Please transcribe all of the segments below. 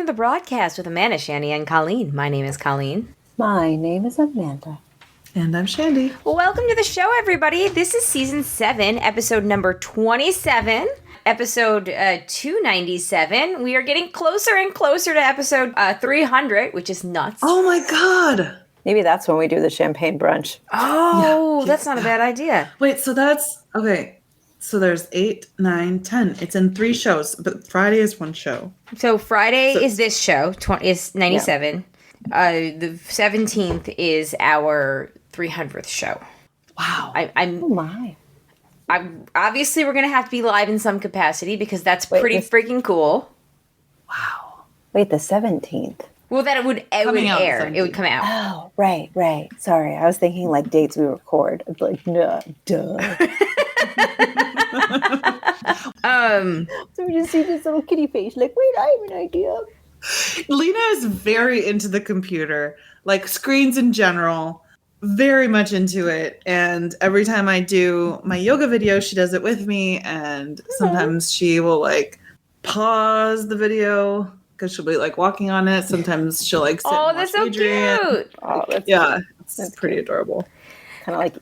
to the broadcast with Amanda, Shandy, and Colleen. My name is Colleen. My name is Amanda. And I'm Shandy. Welcome to the show, everybody. This is season 7, episode number 27, episode 297. We are getting closer and closer to episode 300, which is nuts. Oh my god! Maybe that's when we do the champagne brunch. Oh, that's not a bad idea. Wait, so that's... Okay, so there's 8, 9, 10. It's in 3 shows, but Friday is 1 show. So Friday is this show, is 97. Yeah. The 17th is our 300th show. Wow. Oh my. Obviously, we're going to have to be live in some capacity because that's pretty freaking cool. Wow. Wait, the 17th. Well, that it would air. It would come out. Oh, right. Sorry, I was thinking like dates we record. It's like, no, duh. So we just see this little kitty face like, wait, I have an idea. Lena is very into the computer, like screens in general, very much into it. And every time I do my yoga video, she does it with me. And sometimes she will like pause the video because she'll be like walking on it. Sometimes she'll like sit and that's watch so Adrian. cute. Oh, It's pretty adorable. Kind of like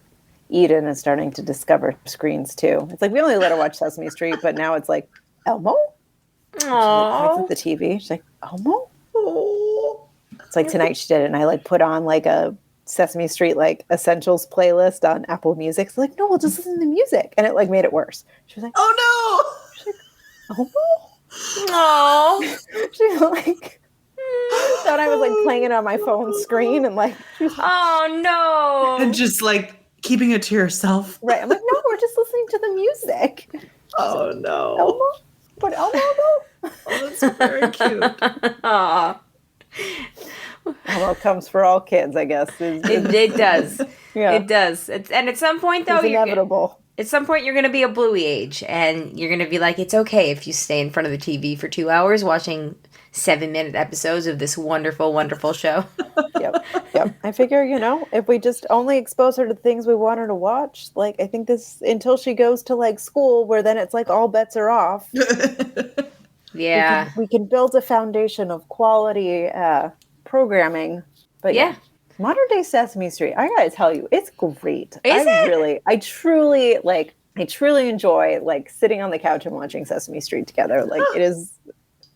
Eden is starting to discover screens too. It's like we only let her watch Sesame Street, but now it's like, Elmo? Aww. At the TV. She's like, Elmo? Oh. It's like tonight she did it, and I like put on like a Sesame Street like essentials playlist on Apple Music. So like, no, we'll just listen to music, and it like made it worse. She was like, oh no! She's like, Elmo? Aww. She like thought I was like playing it on my phone screen, and like, she was like, Oh no! And just like keeping it to yourself. right. I'm like, no, we're just listening to the music. Oh no! Elmo? What Elmo? Oh, that's very cute. Aww. Elmo comes for all kids, I guess. It does. Yeah. It does. And at some point, though, It's inevitable. At some point, you're going to be a bluey age, and you're going to be like, it's okay if you stay in front of the TV for 2 hours watching 7-minute episodes of this wonderful, wonderful show. Yep. I figure, if we just only expose her to things we want her to watch, like, I think this, until she goes to, like, school, where then it's like all bets are off. Yeah. We can build a foundation of quality programming. But yeah. Modern day Sesame Street, I gotta tell you, it's great. I truly enjoy like sitting on the couch and watching Sesame Street together. Like it is.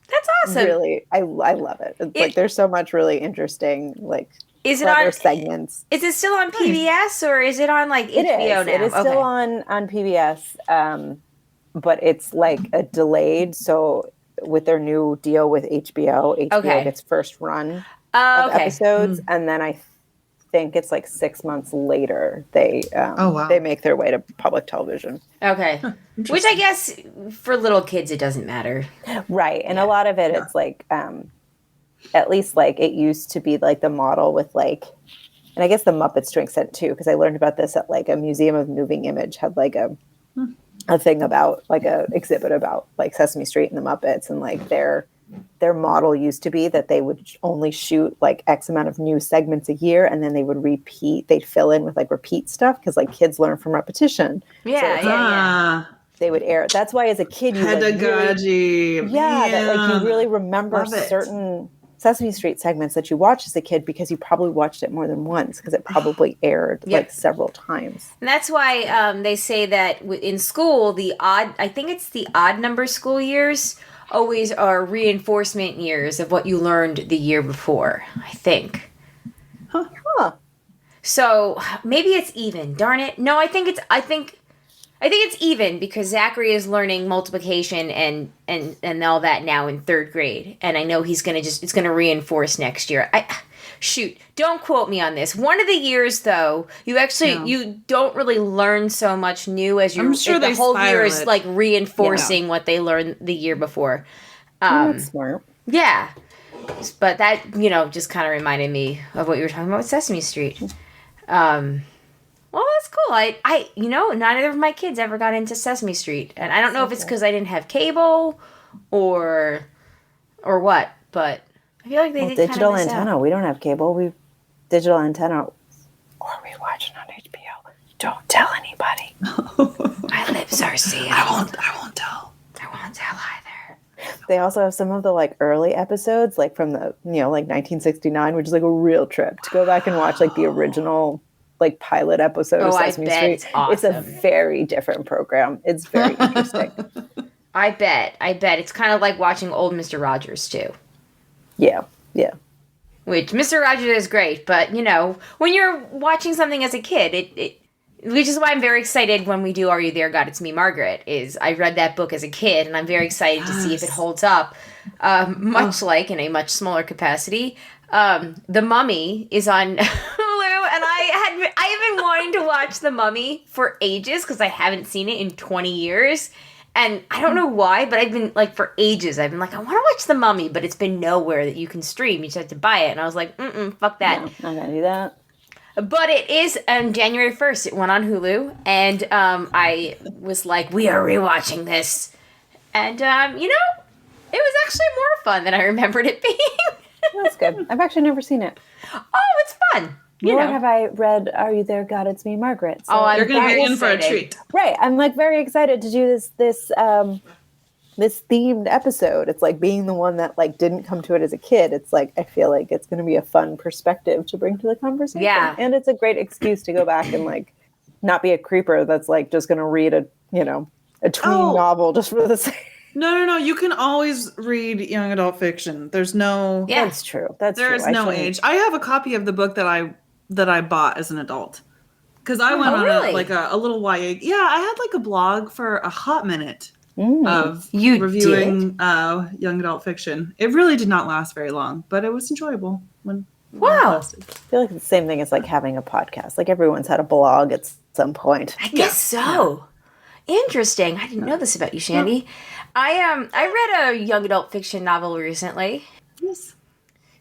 That's awesome. Really, I love it. It's like there's so much really interesting like clever segments. Is it still on PBS or is it on like HBO now? It is still on PBS, but it's like a delayed. So with their new deal with HBO gets first run of episodes, and then I think it's like 6 months later they make their way to public television. Okay. Which I guess for little kids it doesn't matter. Right. And a lot of it it's like at least like it used to be like the model with like, and I guess the Muppets to an extent too, because I learned about this at like a Museum of Moving Image had like a thing about like a exhibit about like Sesame Street and the Muppets, and like their model used to be that they would only shoot like X amount of new segments a year, and then they would they'd fill in with like repeat stuff because like kids learn from repetition. Yeah. They would air. That's why as a kid you pedagogy. that like you really remember certain Sesame Street segments that you watched as a kid because you probably watched it more than once because it probably aired like several times. And that's why they say that in school I think it's the odd number school years always are reinforcement years of what you learned the year before, I think. Huh. So maybe it's even. Darn it. No, I think it's even because Zachary is learning multiplication and all that now in 3rd grade, and I know it's gonna reinforce next year. Don't quote me on this. One of the years, though, you don't really learn so much new as I'm sure the whole year is like reinforcing Yeah. what they learned the year before. That's smart. Yeah, but that just kind of reminded me of what you were talking about with Sesame Street. Well, that's cool. I neither of my kids ever got into Sesame Street, and I don't know if it's because I didn't have cable or what, but I feel like they did digital kind of miss antenna. out. We don't have cable. We digital antenna, or we watching on HBO. Don't tell anybody. My lips are sealed. I won't tell. I won't tell either. They also have some of the like early episodes, like from the, like 1969, which is like a real trip to go back and watch like the original like pilot episode of I Sesame bet Street. it's awesome. It's a very different program. It's very interesting. I bet. It's kind of like watching old Mr. Rogers, too. Yeah. Yeah. Which, Mr. Rogers is great, but, when you're watching something as a kid, which is why I'm very excited when we do Are You There, God? It's Me, Margaret, is I read that book as a kid, and I'm very excited to see if it holds up, much like, in a much smaller capacity. The Mummy is on Hulu, and I have been wanting to watch The Mummy for ages, because I haven't seen it in 20 years. And I don't know why, but I've been, like, for ages, I've been like, I want to watch The Mummy, but it's been nowhere that you can stream. You just have to buy it. And I was like, fuck that. No, I'm going to do that. But it is on January 1st. It went on Hulu. And I was like, we are rewatching this. And, it was actually more fun than I remembered it being. That's good. I've actually never seen it. Oh, it's fun. Nor have I read Are You There, God? It's Me, Margaret. So you're going to be in for a treat. Right. I'm like very excited to do this themed episode. It's like being the one that like didn't come to it as a kid. It's like I feel like it's going to be a fun perspective to bring to the conversation. Yeah. And it's a great excuse to go back and like not be a creeper that's like just going to read a tween novel just for the sake. No. You can always read young adult fiction. There's no... Yeah. That's true. There is no age. I have a copy of the book that I bought as an adult. Because I went on a little YA... Yeah, I had like a blog for a hot minute of reviewing young adult fiction. It really did not last very long, but it was enjoyable when it lasted. I feel like it's the same thing as like having a podcast. Like everyone's had a blog at some point. I guess so. Yeah. Interesting. I didn't know this about you, Shandy. I read a young adult fiction novel recently. Yes.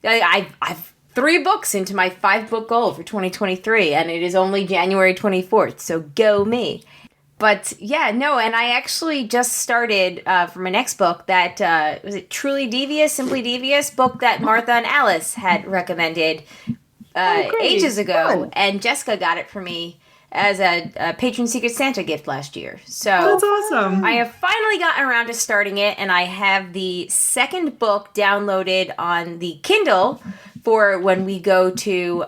I've 3 books into my 5-book goal for 2023, and it is only January 24th, so go me. But yeah, no, and I actually just started for my next book that, was it Truly Devious, Simply Devious, book that Martha and Alice had recommended ages ago, Fun. And Jessica got it for me as a Patron Secret Santa gift last year. So that's awesome. I have finally gotten around to starting it, and I have the second book downloaded on the Kindle for when we go to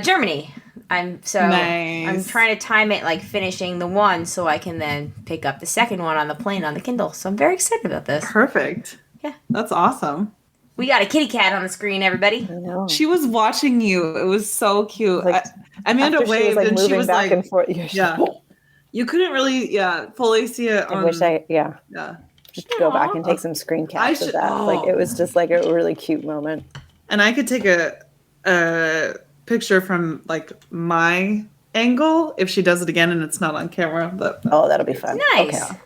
Germany. I'm trying to time it like finishing the one so I can then pick up the second one on the plane on the Kindle. So I'm very excited about this. Perfect. Yeah. That's awesome. We got a kitty cat on the screen, everybody. I know. She was watching you. It was so cute. Like, Amanda waved and she was back like, and forth. yeah. You couldn't really, fully see it. I wish I, just go back and take some screen I caps of should- that. oh. Like it was just like a really cute moment. And I could take a picture from like my angle if she does it again and it's not on camera. But Oh, that'll be fun. Nice. Okay.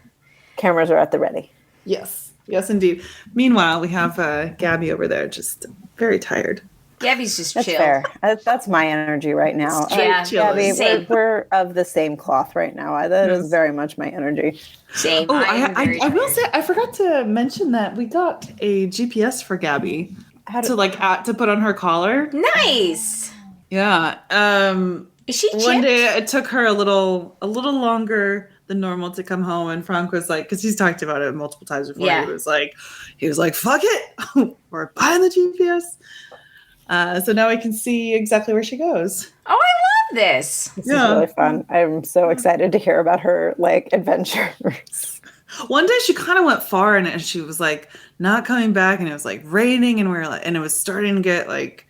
Cameras are at the ready. yes, indeed. Meanwhile, we have Gabby over there, just very tired. Gabby's just That's chill. fair. That's my energy right now. Yeah, Gabby, same. we're of the same cloth right now. That is very much my energy. Same. Oh, I I will say I forgot to mention that we got a GPS for Gabby to put on her collar. Nice. Yeah. Is she chipped? One day it took her a little longer than normal to come home, and Frank was like, because he's talked about it multiple times before. Yeah. He was like, fuck it, we're buying the GPS. So now we can see exactly where she goes. Oh, I love this. This is really fun. I'm so excited to hear about her like adventures. One day she kind of went far, and she was like not coming back, and it was like raining, and and it was starting to get like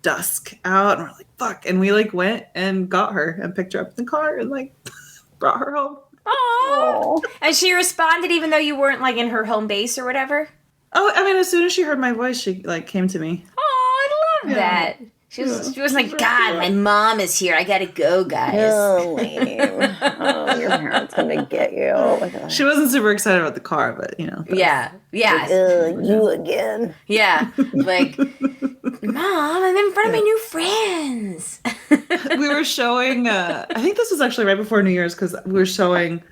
dusk out, and we're like fuck, and we like went and got her and picked her up in the car and like brought her home. Oh, and she responded even though you weren't like in her home base or whatever. Oh, I mean, as soon as she heard my voice, she like came to me. Oh, I love that. She was like, God, my mom is here. I gotta go, guys. Oh, lame. Oh, your parents gonna get you. She wasn't super excited about the car, but Yeah. You again. Yeah. Like, Mom, I'm in front of my new friends. We were showing. I think this was actually right before New Year's because we were showing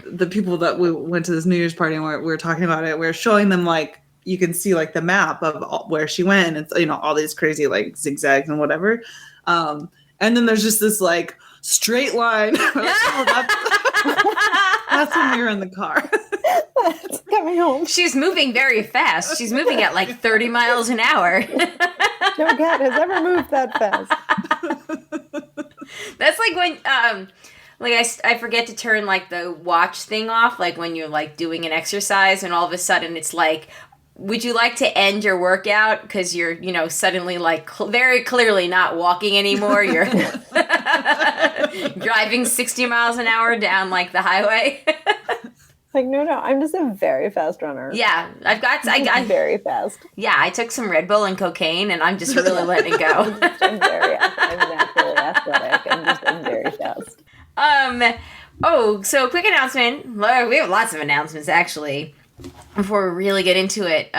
the people that we went to this New Year's party and we were talking about it. We were showing them like you can see like the map of where she went, and it's all these crazy like zigzags and whatever. And then there's just this like straight line. Like, oh, That's when we were in the car. It's coming home. She's moving very fast. She's moving at like 30 miles an hour. No cat has ever moved that fast. That's like when, I forget to turn like the watch thing off, like when you're like doing an exercise and all of a sudden it's like, would you like to end your workout because you're, suddenly like very clearly not walking anymore. You're driving 60 miles an hour down like the highway. Like, no, I'm just a very fast runner. Yeah, I got very fast. Yeah, I took some Red Bull and cocaine, and I'm just really letting it go. I'm naturally athletic. I'm very fast. So quick announcement. We have lots of announcements actually before we really get into it.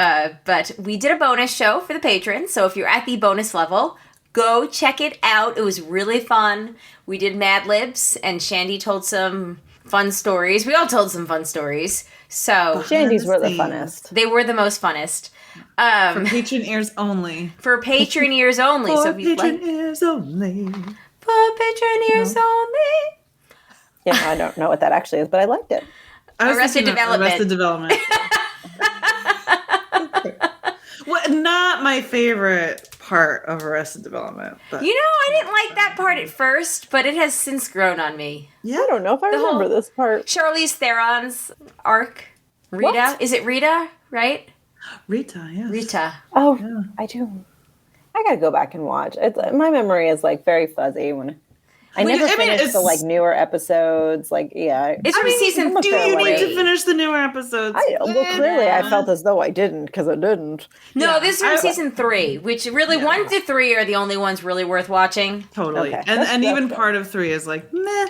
But we did a bonus show for the patrons. So if you're at the bonus level, go check it out. It was really fun. We did Mad Libs, and Shandy told some fun stories. We all told some fun stories. So Shandy's were the funnest. They were the most funnest. For patron ears only. For patron ears only. For so if you patron ears only. For patron ears only. Yeah, I don't know what that actually is, but I liked it. Arrested Development. Arrested Development. Well, not my favorite part of Arrested Development. But I didn't like that part at first, but it has since grown on me. Yeah, I don't know if I remember this part. Charlize Theron's arc. Rita. What? Is it Rita, right? Rita, yes. Rita. Oh, Yeah. I do. I gotta go back and watch. My memory is like very fuzzy when I never finished the like newer episodes. Like, yeah, It's from season. Do you need to finish the newer episodes? Clearly, I felt as though I didn't because I didn't. No, Yeah, this is from season 3, which really 1 to 3 are the only ones really worth watching. Totally. Okay. And even That's part of 3 is like, meh.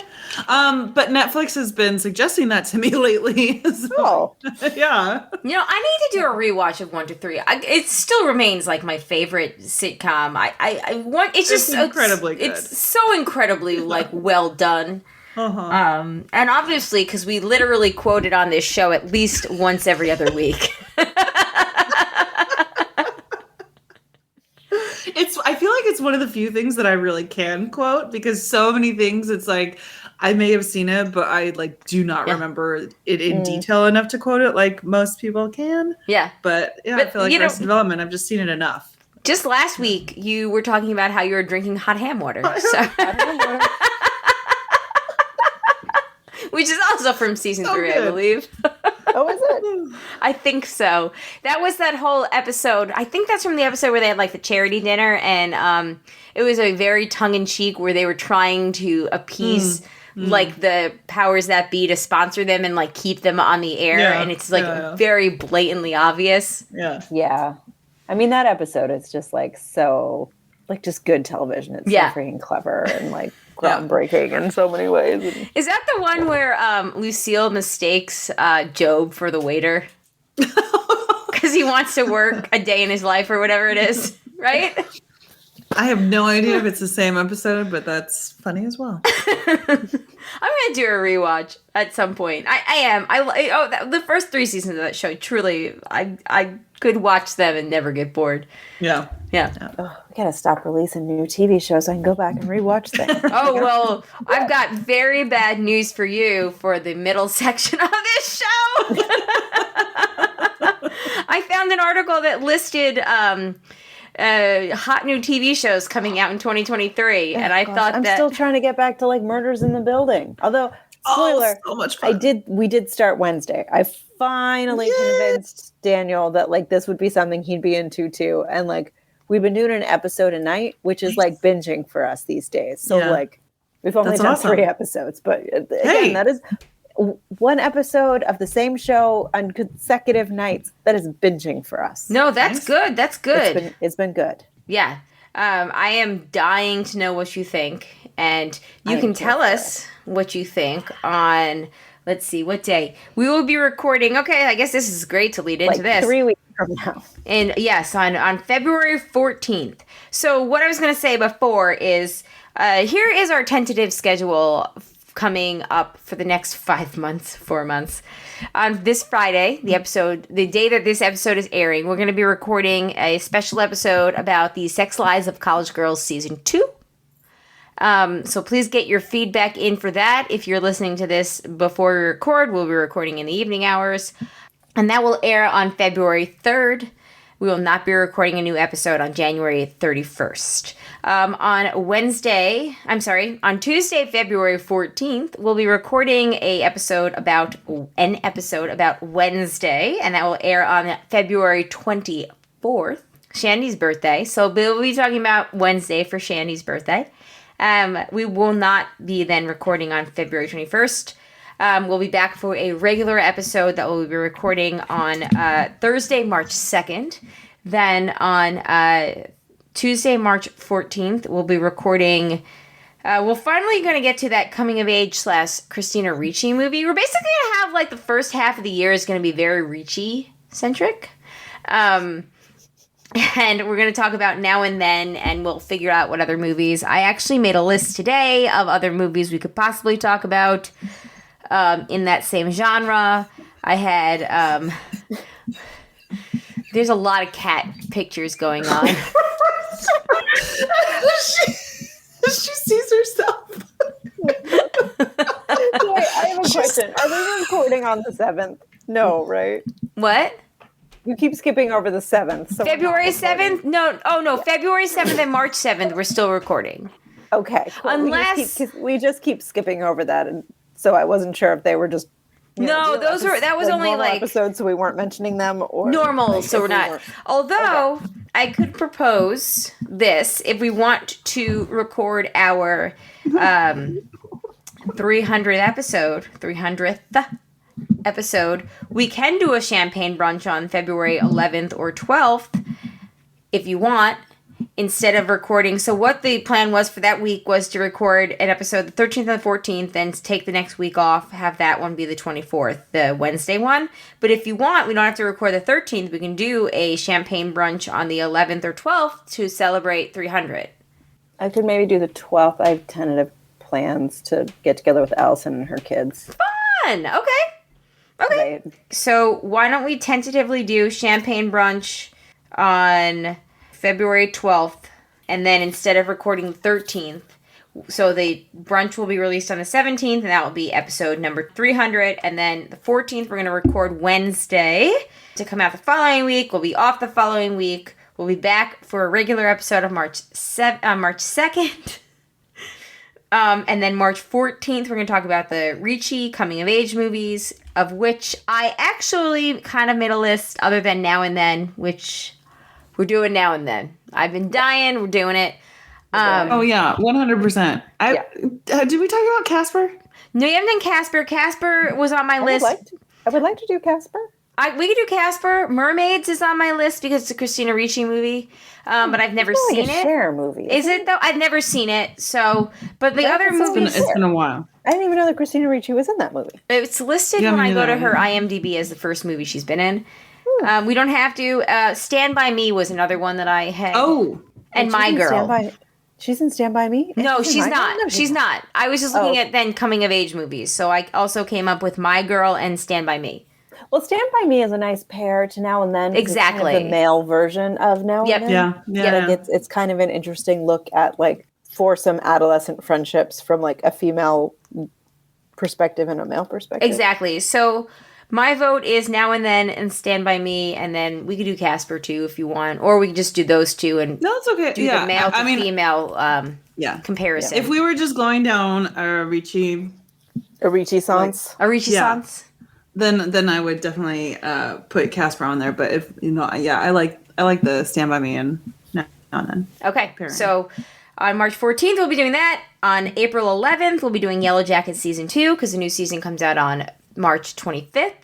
But Netflix has been suggesting that to me lately. So, Oh, yeah. I need to do a rewatch of 1 to 3. It still remains like my favorite sitcom. I want. It's just incredibly good. It's so incredibly like well done. Uh-huh. And obviously, because we literally quote it on this show at least once every other week. I feel like it's one of the few things that I really can quote because so many things it's like I may have seen it, but I like do not remember it in detail enough to quote it like most people can. Yeah. But yeah, But, I feel like Arrested Development, I've just seen it enough. Just last week, you were talking about how you were drinking hot ham water. So. Which is also from season 3, good. I believe. oh, is it? I think so. That was that whole episode. I think that's from the episode where they had like the charity dinner, and it was a very tongue-in-cheek where they were trying to appease like the powers that be to sponsor them and like keep them on the air, and it's like very blatantly obvious. Yeah. Yeah. I mean, that episode is just like so, like just good television. It's so freaking clever and like groundbreaking in so many ways. Is that the one where Lucille mistakes Job for the waiter? Because he wants to work a day in his life or whatever it is, right? I have no idea if it's the same episode, but that's funny as well. I'm gonna do a rewatch at some point. I am. The first 3 seasons of that show. Truly, I could watch them and never get bored. Yeah. Oh, we gotta stop releasing new TV shows so I can go back and rewatch them. Oh well, I've got very bad news for you for the middle section of this show. I found an article that listed hot new TV shows coming out in 2023, and I thought I'm still trying to get back to like Murders in the Building. Although, spoiler, so much fun. we did start Wednesday. I finally convinced Daniel that like this would be something he'd be into too, and like we've been doing an episode a night, which is like binging for us these days. So like we've only done 3 episodes, but again, that is one episode of the same show on consecutive nights. That is binging for us. No, that's good. That's good. It's been good. Yeah. I am dying to know what you think. And you can tell us what you think on, let's see, what day? We will be recording. Okay, I guess this is great to lead into like this. 3 weeks from now. And yes, on February 14th. So what I was going to say before is, here is our tentative schedule coming up for the next 4 months. On this Friday, the day that this episode is airing, we're going to be recording a special episode about the Sex Lives of College Girls Season 2. So please get your feedback in for that. If you're listening to this before we record, we'll be recording in the evening hours. And that will air on February 3rd. We will not be recording a new episode on January 31st. On Tuesday, February 14th, we'll be recording an episode about Wednesday, and that will air on February 24th, Shandy's birthday. So we'll be talking about Wednesday for Shandy's birthday. We will not be then recording on February 21st. We'll be back for a regular episode that we'll be recording on Thursday, March 2nd. Then on Tuesday, March 14th, we'll be recording... we're finally going to get to that coming-of-age / Christina Ricci movie. We're basically going to have, like, the first half of the year is going to be very Ricci-centric. And we're going to talk about Now and Then, and we'll figure out what other movies. I actually made a list today of other movies we could possibly talk about. In that same genre. I had, there's a lot of cat pictures going on. she sees herself. Wait, I have a question. Are we recording on the 7th? No, right? What? You keep skipping over the 7th. So February 7th? No. Oh, no. February 7th and March 7th, we're still recording. Okay. Cool. Unless... We just keep skipping over that, and so I wasn't sure if they were just... that was only like episodes, so we weren't mentioning them, or normal, like, so we're not. Although I could propose this if we want to record our 300th episode, we can do a champagne brunch on February 11th or 12th if you want. Instead of recording, so what the plan was for that week was to record an episode the 13th and the 14th, then take the next week off, have that one be the 24th, the Wednesday one. But if you want, we don't have to record the 13th. We can do a champagne brunch on the 11th or 12th to celebrate 300. I could maybe do the 12th. I have tentative plans to get together with Allison and her kids. Fun! Okay. Right. So why don't we tentatively do champagne brunch on February 12th, and then instead of recording the 13th, so the brunch will be released on the 17th, and that will be episode number 300, and then the 14th, we're going to record Wednesday to come out the following week. We'll be off the following week. We'll be back for a regular episode of March 2nd, and then March 14th, we're going to talk about the Ricci coming-of-age movies, of which I actually kind of made a list other than Now and Then, which... we're doing Now and Then. I've been dying. We're doing it. Oh, yeah. 100%. Did we talk about Casper? No, you haven't done Casper. Casper was on my list. I would like to do Casper. We could do Casper. Mermaids is on my list because it's a Christina Ricci movie. But I've never seen like a it. Cher movie. Is it, though? I've never seen it. So, but the other movies... It's been a while. I didn't even know that Christina Ricci was in that movie. It's listed when I go to her IMDb as the first movie she's been in. We don't have to. Stand By Me was another one that I had. Oh. And My Girl. She's in Stand By Me? No, she's not. She's not. I was just looking at then coming of age movies. So I also came up with My Girl and Stand By Me. Well, Stand By Me is a nice pair to Now and Then. Exactly. It's kind of the male version of Now and Then. Yeah. Like it's kind of an interesting look at like foursome adolescent friendships from like a female perspective and a male perspective. Exactly. So my vote is Now and Then and Stand By Me, and then we could do Casper too if you want, or we could just do those two and no, it's okay. Do the male to female comparison. If we were just going down a Riccisance, then I would definitely put Casper on there. But if I like the Stand By Me and Now and Then. Okay, so on March 14th we'll be doing that. On April 11th we'll be doing Yellow Jackets season 2 because the new season comes out on March 25th.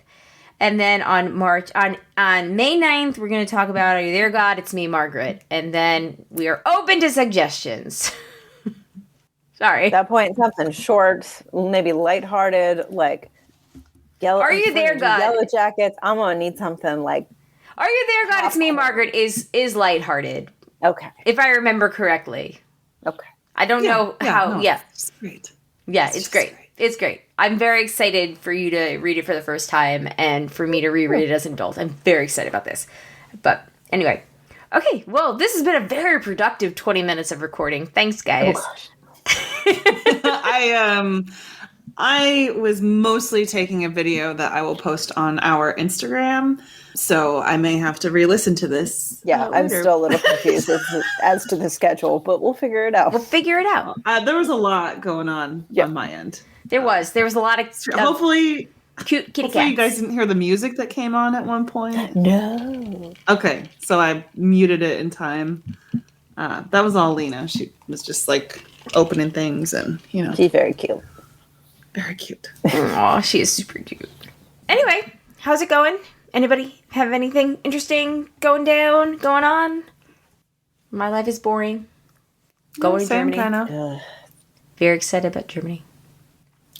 And then on May 9th, we're going to talk about Are You There, God? It's Me, Margaret. And then we are open to suggestions. Sorry. At that point, something short, maybe lighthearted, like Are You There, God? Yellow Jackets. I'm going to need something like Are You There, God? It's Me, Margaret is lighthearted. Okay. If I remember correctly. Okay. I don't know how. No, Yeah. It's great. Yeah, it's great. It's great. I'm very excited for you to read it for the first time and for me to reread it as an adult. I'm very excited about this. But anyway. Okay, well, this has been a very productive 20 minutes of recording. Thanks, guys. Oh, gosh. I was mostly taking a video that I will post on our Instagram, so I may have to re-listen to this. Yeah, I'm still a little confused as to the schedule, but we'll figure it out. We'll figure it out. There was a lot going on my end. There was a lot of hopefully cute kitty hopefully cats. you guys didn't hear the music that came on at one point. No. Okay, so I muted it in time. That was all Lena. She was just like opening things, and she's very cute. Very cute. Aw, she is super cute. Anyway, how's it going? Anybody have anything interesting going on? My life is boring. Going to Germany. Kinda. Very excited about Germany.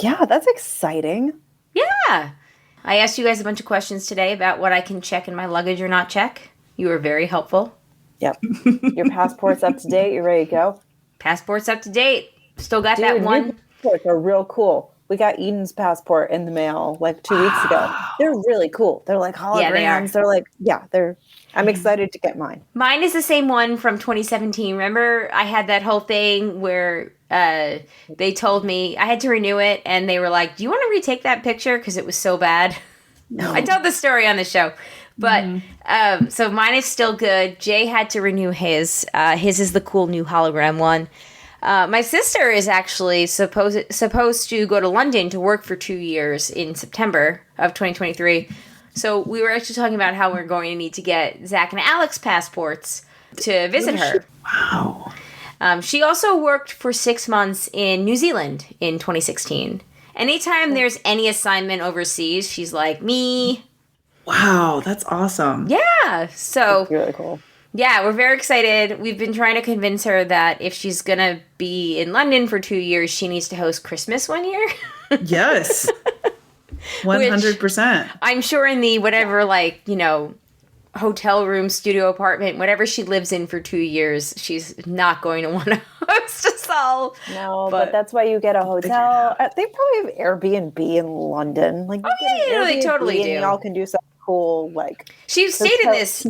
Yeah, that's exciting. Yeah. I asked you guys a bunch of questions today about what I can check in my luggage or not check. You were very helpful. Yep. Your passport's up to date. You're ready to go. Passport's up to date. Still got that one. New passports are real cool. We got Eden's passport in the mail like 2 weeks ago. They're really cool. They're like holograms. Yeah, they are. They're like, I'm excited to get mine. Mine is the same one from 2017. Remember, I had that whole thing where they told me I had to renew it, and they were like, "Do you want to retake that picture because it was so bad?" No. I told the story on the show, but so mine is still good. Jay had to renew his. His is the cool new hologram one. My sister is actually supposed to go to London to work for 2 years in September of 2023. So we were actually talking about how we're going to need to get Zach and Alex passports to visit her. Wow. She also worked for 6 months in New Zealand in 2016. Anytime there's any assignment overseas, she's like, me. Wow, that's awesome. Yeah. So That's really cool. yeah, we're very excited. We've been trying to convince her that if she's going to be in London for 2 years, she needs to host Christmas one year. Yes. 100%. I'm sure in the whatever, hotel room, studio apartment, whatever she lives in for 2 years, she's not going to want to host us all. No, but that's why you get a hotel. They probably have Airbnb in London. Like, they totally do. And y'all can do something cool. Like, she stayed in this.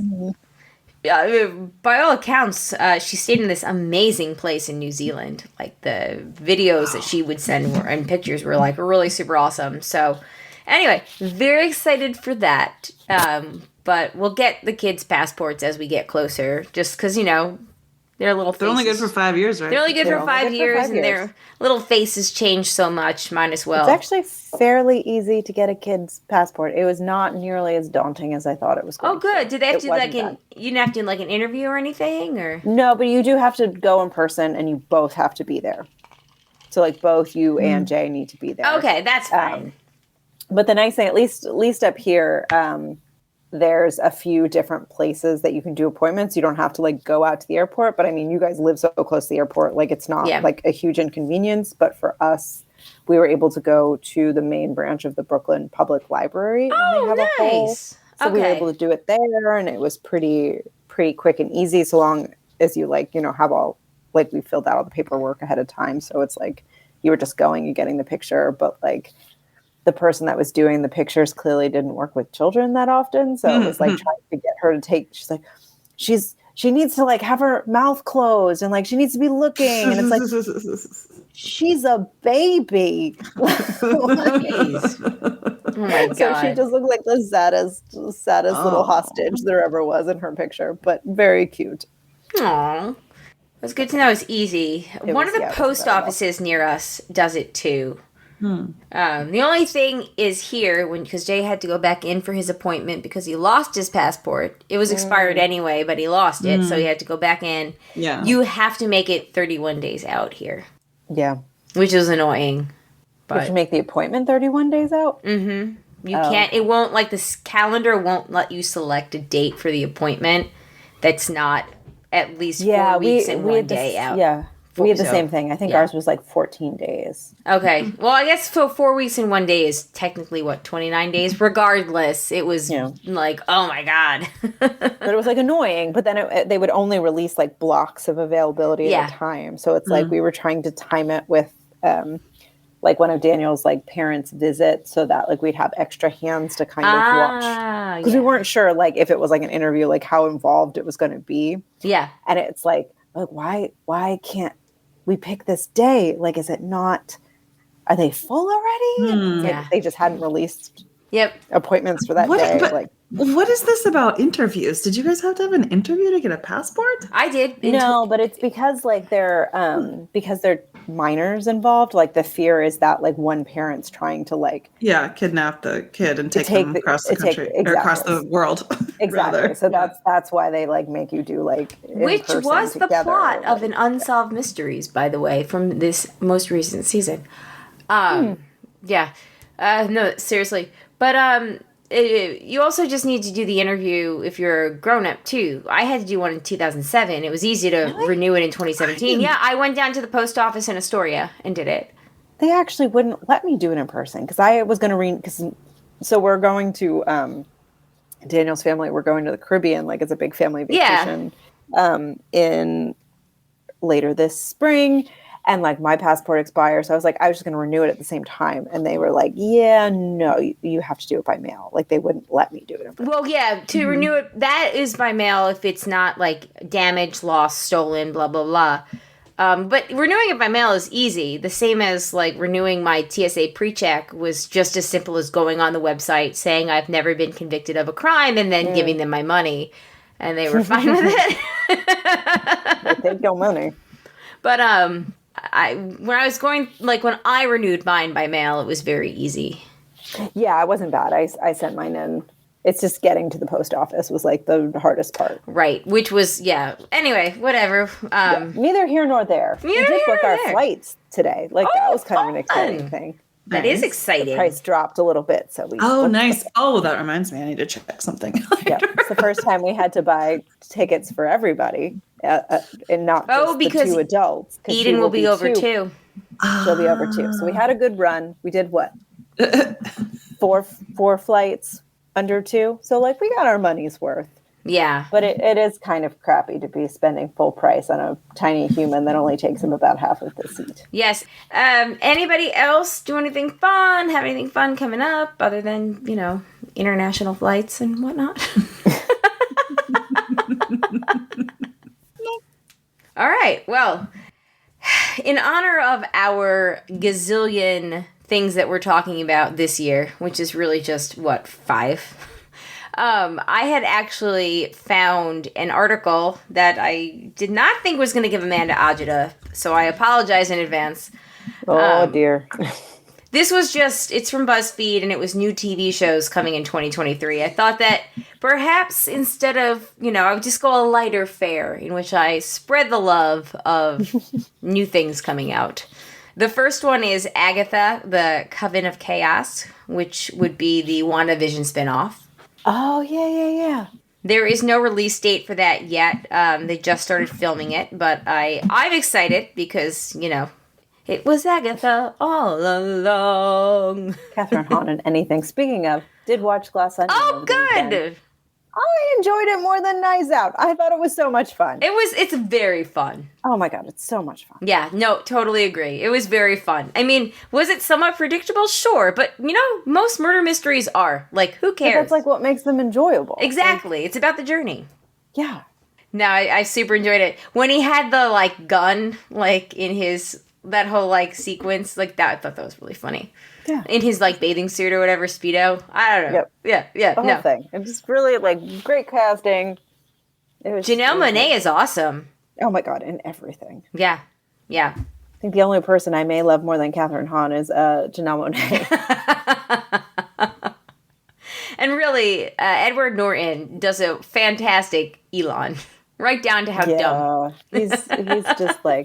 By all accounts, she stayed in this amazing place in New Zealand. Like the videos that she would send and pictures were like really super awesome. So, anyway, very excited for that. But we'll get the kids' passports as we get closer, just because their little faces. They're only good for 5 years, right? They're only good for 5 years, and their little faces change so much. Might as well. It's actually fairly easy to get a kid's passport. It was not nearly as daunting as I thought it was going to be. Oh, good. Did they have to you didn't have to do like an interview or anything, or? No, but you do have to go in person, and you both have to be there. So like both you and Jay need to be there. Okay, that's fine. But the nice thing, at least up here, there's a few different places that you can do appointments. You don't have to go out to the airport, but I mean, you guys live so close to the airport, it's not like a huge inconvenience. But for us, we were able to go to the main branch of the Brooklyn Public Library. Oh, and they have nice. So we were able to do it there, and it was pretty quick and easy, so long as you have all we filled out all the paperwork ahead of time. So it's you were just going and getting the picture, but the person that was doing the pictures clearly didn't work with children that often. So it was trying to get her to take, she needs to have her mouth closed and she needs to be looking. And it's she's a baby. Oh my God. So she just looked like the saddest little hostage there ever was in her picture, but very cute. Aww. It's good to know it's easy. One of the post offices near us does it too. The only thing is here because Jay had to go back in for his appointment because he lost his passport. It was expired anyway, but he lost it, so he had to go back in. Yeah, you have to make it 31 days out here. Yeah, which is annoying. But you make the appointment 31 days out. You can't. It won't this calendar won't let you select a date for the appointment that's not at least 4 weeks and 1 day out. Yeah. We had the same thing. I think ours was 14 days. Okay. Well, I guess 4 weeks and 1 day is technically 29 days. Regardless, it was oh my God. But it was annoying. But then they would only release blocks of availability at a time. So it's we were trying to time it with one of Daniel's parents' visits so that we'd have extra hands to kind of watch. Because we weren't sure if it was an interview, how involved it was going to be. Yeah. And it's why can't we picked this day. Like, is it not? Are they full already? And it's Yeah. like they just hadn't released Yep. appointments for that day. But Like, what is this about interviews? Did you guys have to have an interview to get a passport? I did. no, but it's because like they're minors involved. Like the fear is that like one parent's trying to like Yeah, kidnap the kid and take them across the country or across the world. exactly. rather. So that's why they like make you do like Which in-person was the together, plot of like- an Unsolved Mysteries, by the way, from this most recent season. Yeah. No, seriously. But you also just need to do the interview if you're a grown-up, too. I had to do one in 2007. It was easy to renew it in 2017. Yeah, I went down to the post office in Astoria and did it. They actually wouldn't let me do it in person because I was going to so we're going to Daniel's family. We're going to the Caribbean, like it's a big family vacation in later this spring. And like my passport expires. So I was like, I was just going to renew it at the same time. And they were like, yeah, no, you have to do it by mail. Like they wouldn't let me do it in person. Well, yeah, to renew it, that is by mail if it's not like damaged, lost, stolen, blah, blah, blah. But renewing it by mail is easy. The same as like renewing my TSA pre-check was just as simple as going on the website, saying I've never been convicted of a crime, and then giving them my money. And they were fine with it. They take your money. But when I renewed mine by mail, it was very easy. Yeah, it wasn't bad. I sent mine in. It's just getting to the post office was like the hardest part. Right, which was, anyway, whatever. Neither here nor there. We did book our flights today. Like that was kind of an exciting fun. thing. That is exciting. The price dropped a little bit, so we. Oh, nice. Oh, that reminds me. I need to check something. Yeah, it's the first time we had to buy tickets for everybody, and not just because the two adults. Eden will be over too. She'll be over too. So we had a good run. We did what? four flights under 2. So like we got our money's worth. Yeah. But it is kind of crappy to be spending full price on a tiny human that only takes him about half of the seat. Yes. Anybody else do anything fun? Have anything fun coming up other than, international flights and whatnot? All right. Well, in honor of our gazillion things that we're talking about this year, which is really just, 5? I had actually found an article that I did not think was going to give Amanda agita, so I apologize in advance. Oh, dear. This was it's from BuzzFeed, and it was new TV shows coming in 2023. I thought that perhaps instead of, I would just go a lighter fare in which I spread the love of new things coming out. The first one is Agatha, the Coven of Chaos, which would be the WandaVision spinoff. Oh, yeah. There is no release date for that yet. They just started filming it, but I'm excited because, it was Agatha all along. Catherine Hahn and anything. Speaking of, did watch Glass Onion. Oh, over the weekend. good! I enjoyed it more than Knives Out. I thought it was so much fun. It's very fun. Oh my God, it's so much fun. Yeah, no, totally agree. It was very fun. I mean, was it somewhat predictable? Sure, but most murder mysteries are. Like, who cares? But that's like what makes them enjoyable. Exactly. It's about the journey. Yeah. No, I super enjoyed it. When he had the, gun, in his, that whole, sequence, that, I thought that was really funny. Yeah. In his, bathing suit or whatever, Speedo. I don't know. Yep. Yeah, The whole thing. It was really, great casting. Janelle Monáe is awesome. Oh my God, in everything. Yeah. I think the only person I may love more than Catherine Hahn is Janelle Monáe. And really, Edward Norton does a fantastic Elon. Right down to how dumb. He's just a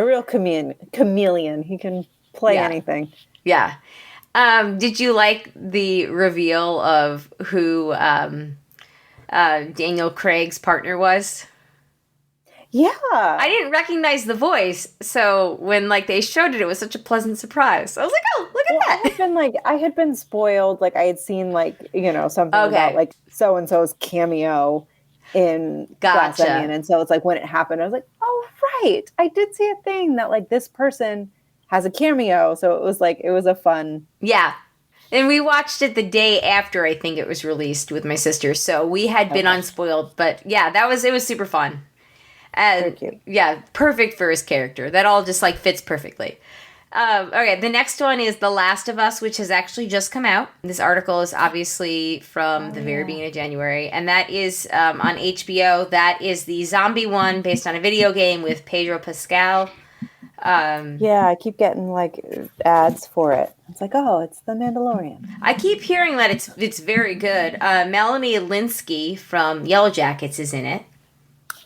real chameleon. He can play anything. Yeah. Did you like the reveal of who Daniel Craig's partner was? Yeah. I didn't recognize the voice, so when they showed it, it was such a pleasant surprise. I was like, "Oh, look at that!" I had been spoiled. I had seen something about so and so's cameo in Glass Gotcha. Onion, and so it's when it happened, I was like, "Oh, right! I did see a thing that this person has a cameo." So it was a fun. Yeah. And we watched it the day after I think it was released with my sister, so we had been unspoiled. But yeah, it was super fun. Very cute. Yeah, perfect for his character. That all just like fits perfectly. Okay, the next one is The Last of Us, which has actually just come out. This article is obviously from the very beginning of January, and that is on HBO. That is the zombie one based on a video game with Pedro Pascal. Yeah, I keep getting like ads for it. It's like, oh, it's The Mandalorian. I keep hearing that it's very good. Melanie Linsky from Yellow Jackets is in it.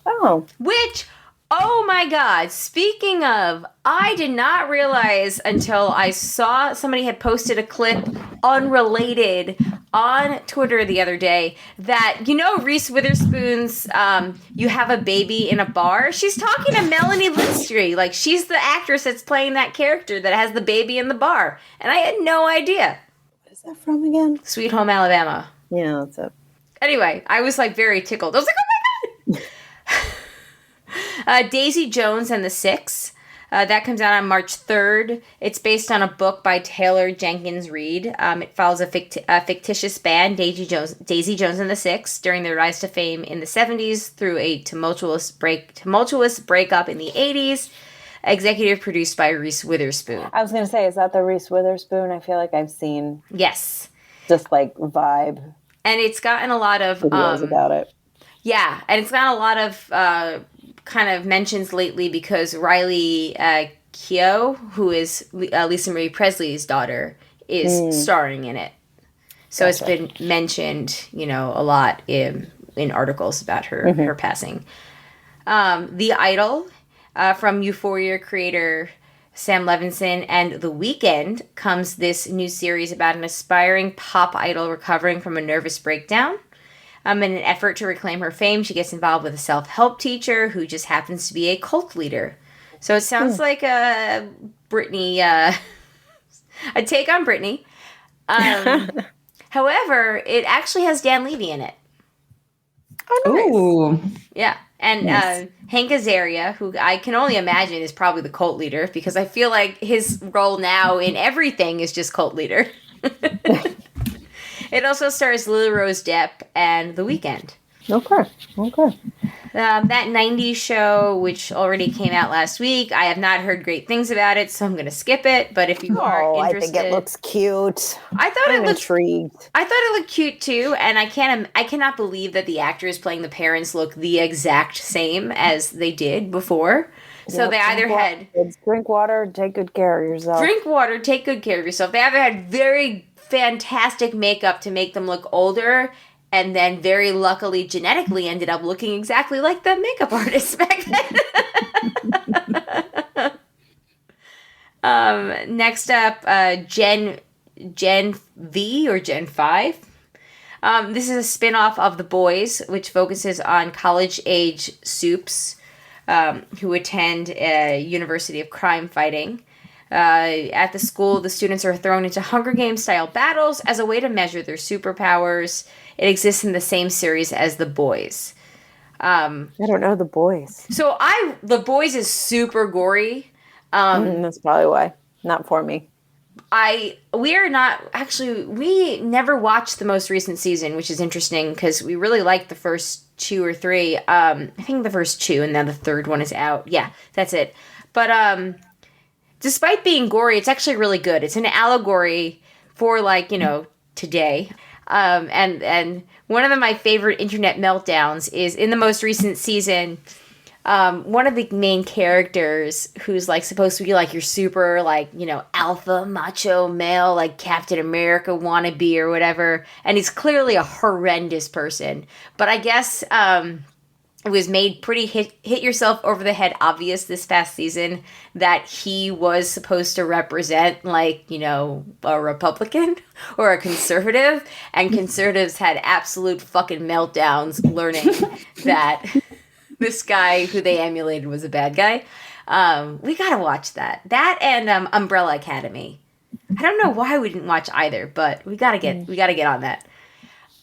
Oh, Which, oh my God, speaking of, I did not realize until I saw somebody had posted a clip unrelated on Twitter the other day that, you know, Reese Witherspoon's You Have a Baby in a Bar? She's talking to Melanie Linsky. Like, she's the actress that's playing that character that has the baby in the bar. And I had no idea. what is that from again? Sweet Home Alabama. Yeah, that's it. Anyway, I was like very tickled. I was like, oh my God! Daisy Jones and the Six. That comes out on March 3rd. It's based on a book by Taylor Jenkins Reid. It follows a fictitious band, Daisy Jones and the Six, during their rise to fame in the 70s through a tumultuous breakup in the 80s. Executive produced by Reese Witherspoon. I was going to say, is that the Reese Witherspoon? I feel like I've seen Yes. just like vibe And it's gotten a lot of... videos about it. Yeah, and it's got a lot of kind of mentions lately because Riley Keough, who is Lisa Marie Presley's daughter, is starring in it. So It's been mentioned, you know, a lot in articles about her passing. The Idol from Euphoria creator Sam Levinson and The Weeknd comes this new series about an aspiring pop idol recovering from a nervous breakdown. In an effort to reclaim her fame, she gets involved with a self-help teacher who just happens to be a cult leader. So it sounds like a Britney, a take on Britney. However, it actually has Dan Levy in it. Oh, nice. Ooh. Yeah. And Hank Azaria, who I can only imagine is probably the cult leader, because I feel like his role now in everything is just cult leader. It also stars Lily Rose Depp and The Weeknd. Okay. That 90s show, which already came out last week, I have not heard great things about it, so I'm going to skip it. But if you are interested... I think it looks cute. I'm intrigued. I thought it looked cute too, and I cannot believe that the actors playing the parents look the exact same as they did before. So they either had... Drink water, take good care of yourself. Drink water, take good care of yourself. They either had very fantastic makeup to make them look older, and then very luckily genetically ended up looking exactly like the makeup artist back then. Next up, Gen V or Gen 5. This is a spin-off of The Boys, which focuses on college-age supes who attend a University of Crime Fighting. At the school, the students are thrown into Hunger Games-style battles as a way to measure their superpowers. It exists in the same series as The Boys. I don't know The Boys. So The Boys is super gory. That's probably why. Not for me. We never watched the most recent season, which is interesting because we really liked the first 2 or 3. I think the first 2, and then the third one is out. Yeah, that's it. But despite being gory, it's actually really good. It's an allegory for, like, you know, today. And one of my favorite internet meltdowns is in the most recent season. One of the main characters who's like supposed to be like your super, like, you know, alpha macho male, like Captain America wannabe or whatever. And he's clearly a horrendous person. But I guess it was made pretty hit yourself over the head obvious this past season that he was supposed to represent, like, you know, a Republican or a conservative. And conservatives had absolute fucking meltdowns learning that this guy who they emulated was a bad guy. We gotta watch that. That and Umbrella Academy. I don't know why we didn't watch either, but we gotta get on that.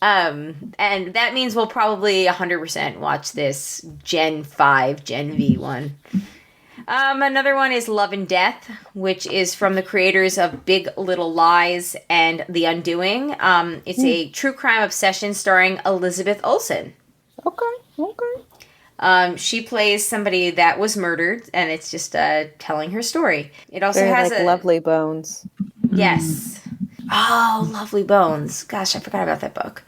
And that means we'll probably 100% watch this Gen 5, Gen V one. Another one is Love and Death, which is from the creators of Big Little Lies and The Undoing. It's a true crime obsession starring Elizabeth Olsen. Okay. She plays somebody that was murdered, and it's just telling her story. It also Very has like Lovely Bones. Yes. Oh, Lovely Bones. Gosh, I forgot about that book.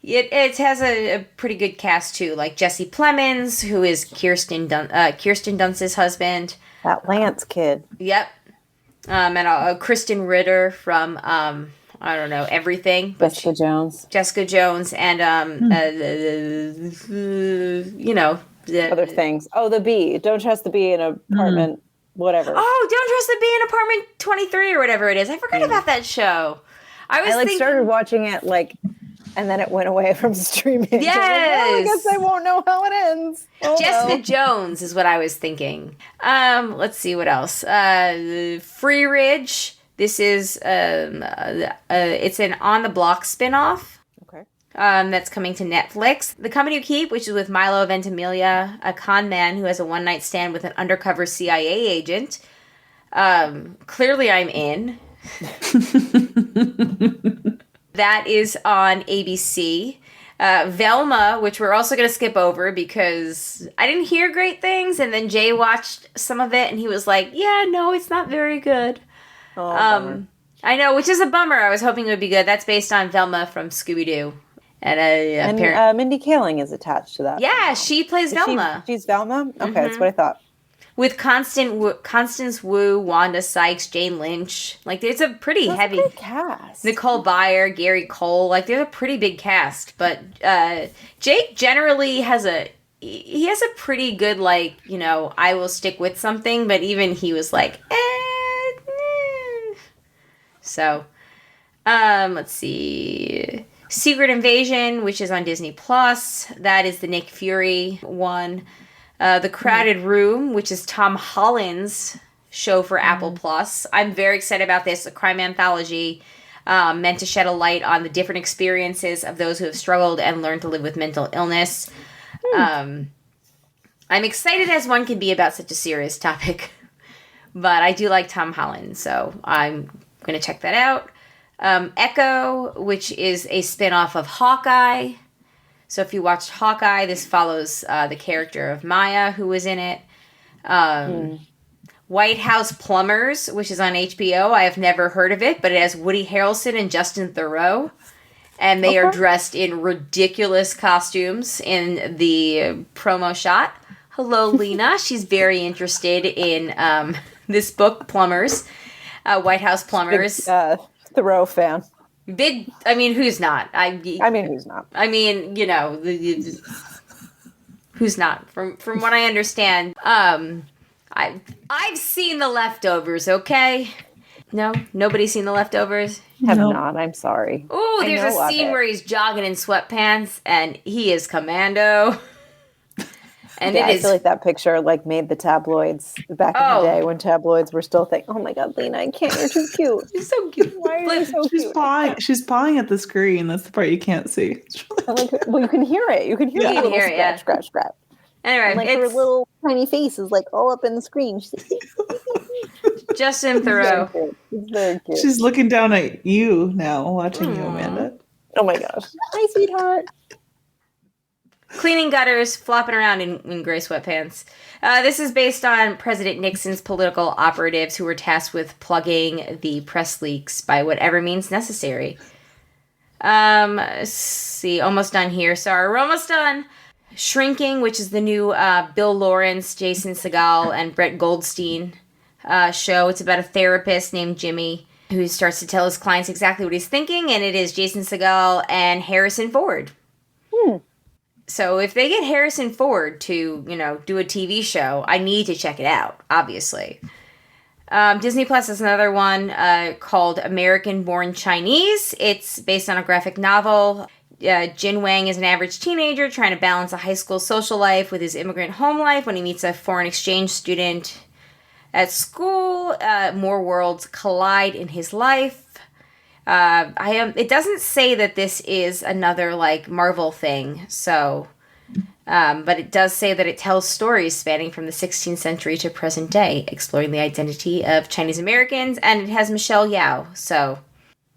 It has a pretty good cast too, like Jesse Plemons, who is Kirsten Dunst's husband. That Lance kid. Yep. And Kristen Ritter from I don't know everything. Jessica Jones. Jessica Jones and you know Other things. Oh, the bee. Don't trust the bee in an apartment. Whatever. Oh, Don't Trust the Bee in Apartment 23 or whatever it is. I forgot about that show. I started watching it and then it went away from streaming. Yes. So I guess I won't know how it ends. Oh, Jessica Jones is what I was thinking. Let's see what else. Free Ridge. This is it's an On the Block spinoff. Okay. That's coming to Netflix. The Company You Keep, which is with Milo Ventimiglia, a con man who has a one-night stand with an undercover CIA agent. Clearly I'm in. That is on ABC. Velma, which we're also going to skip over because I didn't hear great things, and then Jay watched some of it, and he was like, yeah, no, it's not very good. Oh, I know, which is a bummer. I was hoping it would be good. That's based on Velma from Scooby-Doo. And Mindy Kaling is attached to that. Yeah, she plays Velma. She's Velma? Okay, that's what I thought. With Constance Wu, Wanda Sykes, Jane Lynch. Like, there's a pretty heavy... a good cast. Nicole Byer, Gary Cole. Like, there's a pretty big cast. But Jake generally has a pretty good, like, you know, I will stick with something. But even he was like, So, let's see... Secret Invasion, which is on Disney Plus. That is the Nick Fury one. The Crowded Room, which is Tom Holland's show for Apple Plus. I'm very excited about this. A crime anthology meant to shed a light on the different experiences of those who have struggled and learned to live with mental illness. I'm excited as one can be about such a serious topic. But I do like Tom Holland, so I'm going to check that out. Echo, which is a spinoff of Hawkeye. So if you watched Hawkeye, this follows the character of Maya, who was in it. White House Plumbers, which is on HBO. I have never heard of it, but it has Woody Harrelson and Justin Theroux. And they are dressed in ridiculous costumes in the promo shot. Hello, Lena. She's very interested in this book, Plumbers. White House Plumbers. Big, Thoreau fan. Big, I mean, who's not? I mean, who's not? I mean, you know, who's not? From what I understand, I've seen The Leftovers. Okay, no, nobody's seen The Leftovers. Have not. I'm sorry. Ooh, there's a scene where he's jogging in sweatpants and he is commando. And yeah, I feel like that picture made the tabloids back in the day when tabloids were still thinking, "Oh my God, Lena, I can't. You're too cute. You're so cute. Why are you so cute?" She's pawing at the screen. That's the part you can't see. Well, you can hear it. You can hear the little scratch, scratch, scratch. Anyway, And her little tiny face is all up in the screen. She's Justin Theroux. It's very cute. She's looking down at you now, watching you, Amanda. Oh my gosh. Hi, sweetheart. Cleaning gutters, flopping around in gray sweatpants. This is based on President Nixon's political operatives who were tasked with plugging the press leaks by whatever means necessary. See, almost done here. Sorry, we're almost done. Shrinking, which is the new Bill Lawrence, Jason Segel, and Brett Goldstein show. It's about a therapist named Jimmy who starts to tell his clients exactly what he's thinking, and it is Jason Segel and Harrison Ford. So if they get Harrison Ford to, do a TV show, I need to check it out, obviously. Disney Plus is another one called American Born Chinese. It's based on a graphic novel. Jin Wang is an average teenager trying to balance a high school social life with his immigrant home life when he meets a foreign exchange student at school. More worlds collide in his life. It doesn't say that this is another Marvel thing, so but it does say that it tells stories spanning from the 16th century to present day, exploring the identity of Chinese Americans, and it has Michelle Yeoh. So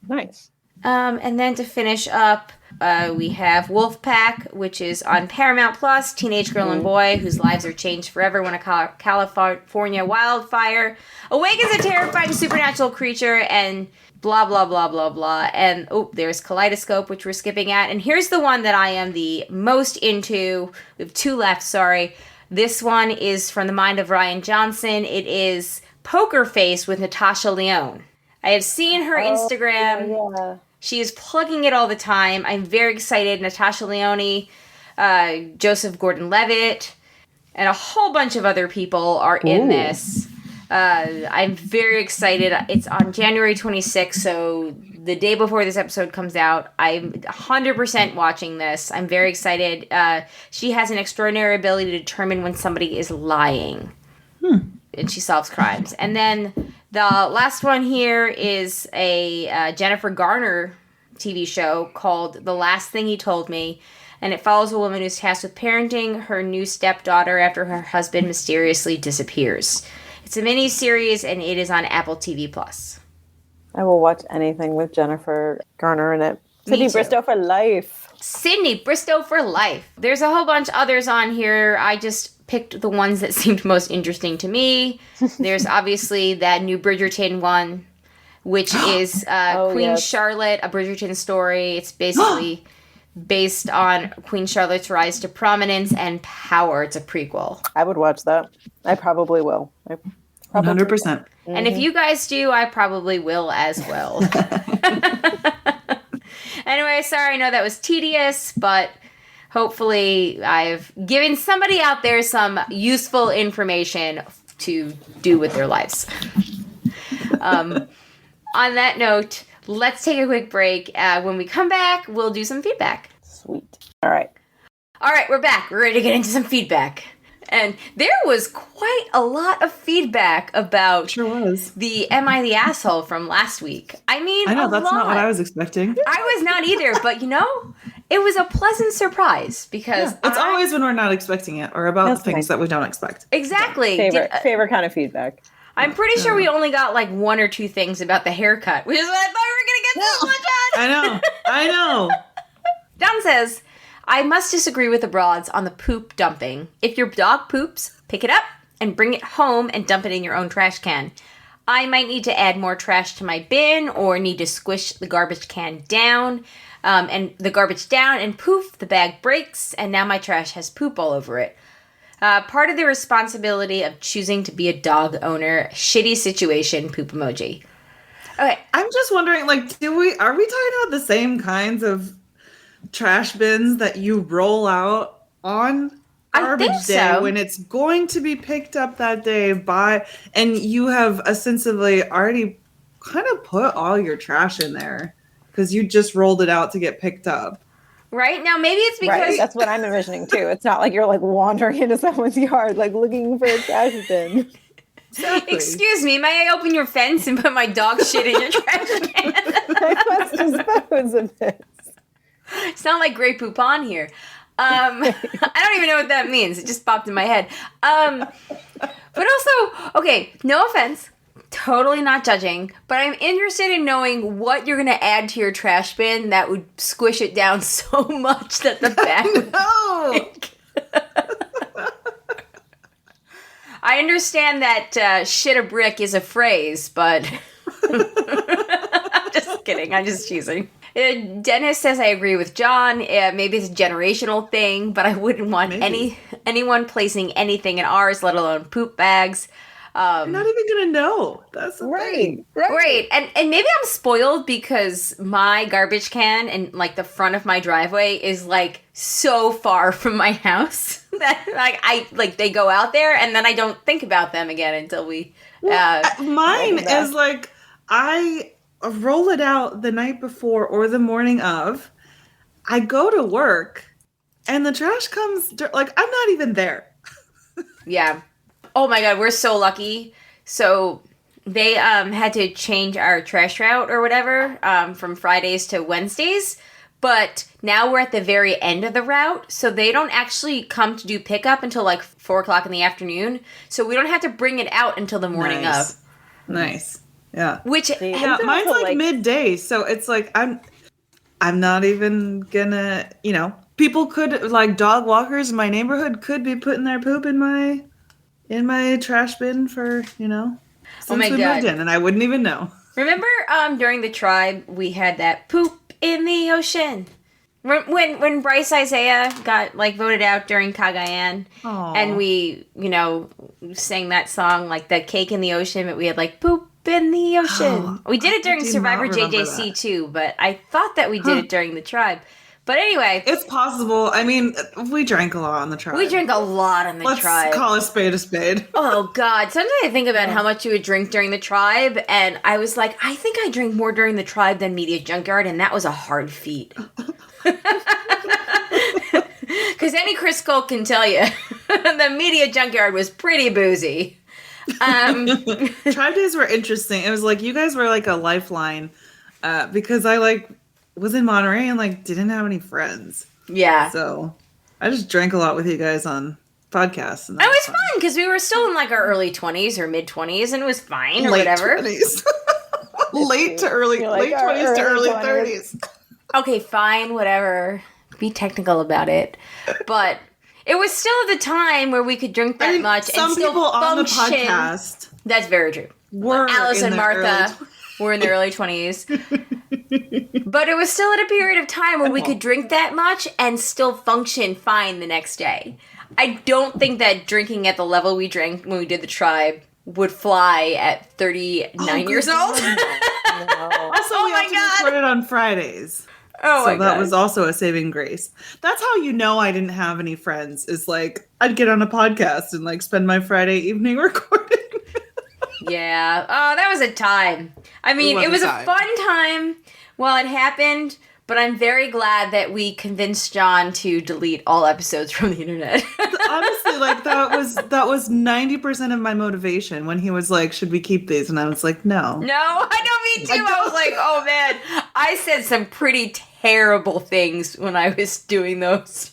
nice. And then to finish up, we have Wolfpack, which is on Paramount Plus. Teenage girl and boy whose lives are changed forever when a California wildfire awakens a terrifying supernatural creature and blah, blah, blah, blah, blah. And, there's Kaleidoscope, which we're skipping at. And here's the one that I am the most into. We have 2 left, sorry. This one is from the mind of Ryan Johnson. It is Poker Face with Natasha Lyonne. I have seen her Instagram. Yeah. She is plugging it all the time. I'm very excited. Natasha Lyonne, Joseph Gordon-Levitt, and a whole bunch of other people are in this. I'm very excited. It's on January 26th, so the day before this episode comes out. I'm 100% watching this. I'm very excited. She has an extraordinary ability to determine when somebody is lying. And she solves crimes. And then the last one here is a Jennifer Garner TV show called The Last Thing He Told Me. And it follows a woman who's tasked with parenting her new stepdaughter after her husband mysteriously disappears. It's a mini-series, and it is on Apple TV+. I will watch anything with Jennifer Garner in it. Sydney Bristow for life. Sydney Bristow for life. There's a whole bunch others on here. I just picked the ones that seemed most interesting to me. There's obviously that new Bridgerton one, which is Queen Charlotte, a Bridgerton story. It's basically based on Queen Charlotte's rise to prominence and power. It's a prequel. I would watch that. I probably will. 100%. And if you guys do, I probably will as well. Anyway, sorry, I know that was tedious, but hopefully I've given somebody out there some useful information to do with their lives. On that note, let's take a quick break. When we come back, we'll do some feedback. Sweet. All right, we're back. We're ready to get into some feedback. And there was quite a lot of feedback about the Am I the Asshole from last week. I know, that's not what I was expecting. I was not either, but it was a pleasant surprise because it's always when we're not expecting it or about things that we don't expect. Exactly. Favorite kind of feedback. I'm pretty sure we only got like 1 or 2 things about the haircut, which is what I thought we were going to get so much on. I know. Don says, I must disagree with the broads on the poop dumping. If your dog poops, pick it up and bring it home and dump it in your own trash can. I might need to add more trash to my bin or need to squish the garbage can down and poof, the bag breaks and now my trash has poop all over it. Part of the responsibility of choosing to be a dog owner, shitty situation, poop emoji. Okay. I'm just wondering, are we talking about the same kinds of trash bins that you roll out on garbage day when it's going to be picked up that day and you have ostensibly already kind of put all your trash in there because you just rolled it out to get picked up. Right? Now, maybe it's because... Right, that's what I'm envisioning, too. It's not like you're, wandering into someone's yard, looking for a trash bin. Exactly. Excuse me, may I open your fence and put my dog shit in your trash can? I must dispose of it. It's not like Grey Poupon here. I don't even know what that means. It just popped in my head. But also, okay, no offense. Totally not judging. But I'm interested in knowing what you're going to add to your trash bin that would squish it down so much that the bag would break. I understand that shit a brick is a phrase, but... I'm just kidding. I'm just teasing. Dennis says I agree with John. Maybe it's a generational thing, but I wouldn't want anyone placing anything in ours, let alone poop bags. You're not even gonna know. That's the thing. Right. And maybe I'm spoiled because my garbage can and the front of my driveway is so far from my house that they go out there and then I don't think about them again until we. Mine is I roll it out the night before or the morning of. I go to work, and the trash comes. I'm not even there. Yeah. Oh my God, we're so lucky. So they had to change our trash route or whatever from Fridays to Wednesdays. But now we're at the very end of the route, so they don't actually come to do pickup until 4 o'clock in the afternoon. So we don't have to bring it out until the morning of. Nice. Yeah. Which Yeah, mine's like midday, so it's like I'm not even gonna, people could like dog walkers in my neighborhood could be putting their poop in my trash bin for, since we moved in, and I wouldn't even know. Remember during the tribe we had that poop in the ocean? When Bryce Isaiah got like voted out during Cagayan, and we, sang that song like the cake in the ocean, but we had like poop in the ocean. We did it during Survivor JJC too, but I thought that we did it during the tribe. But anyway, it's possible. I mean, we drank a lot on the tribe. We drank a lot on the tribe. Let's call a spade a spade. Oh God! Sometimes I think about how much you would drink during the tribe, and I was like, I think I drank more during the tribe than Media Junkyard, and that was a hard feat. Because any Chris Cole can tell you, the Media Junkyard was pretty boozy. Tribe days were interesting. It was like you guys were like a lifeline, because I like was in Monterey and like didn't have any friends. Yeah. So I just drank a lot with you guys on podcasts. And it was fun because we were still in like our early 20s or mid 20s, and it was fine or late whatever. 20s. late 20s to early 30s. Okay, fine, whatever. Be technical about it, but it was still the time where we could drink that much and still people function. On the podcast That's very true. Alice and Martha were in their early 20s. But it was still at a period of time where we could drink that much and still function fine the next day. I don't think that drinking at the level we drank when we did the tribe would fly at 39 years old. Also, we have to record it on Fridays. Oh my God. So that was also a saving grace. That's how you know I didn't have any friends, is like I'd get on a podcast and like spend my Friday evening recording. Yeah. Oh, that was a time. I mean, it was a fun time while it happened, but I'm very glad that we convinced John to delete all episodes from the internet. Honestly, like that was 90% of my motivation when he was like, should we keep these? And I was like, no. No, I know, me too. I was like, oh man, I said some pretty terrible things when I was doing those.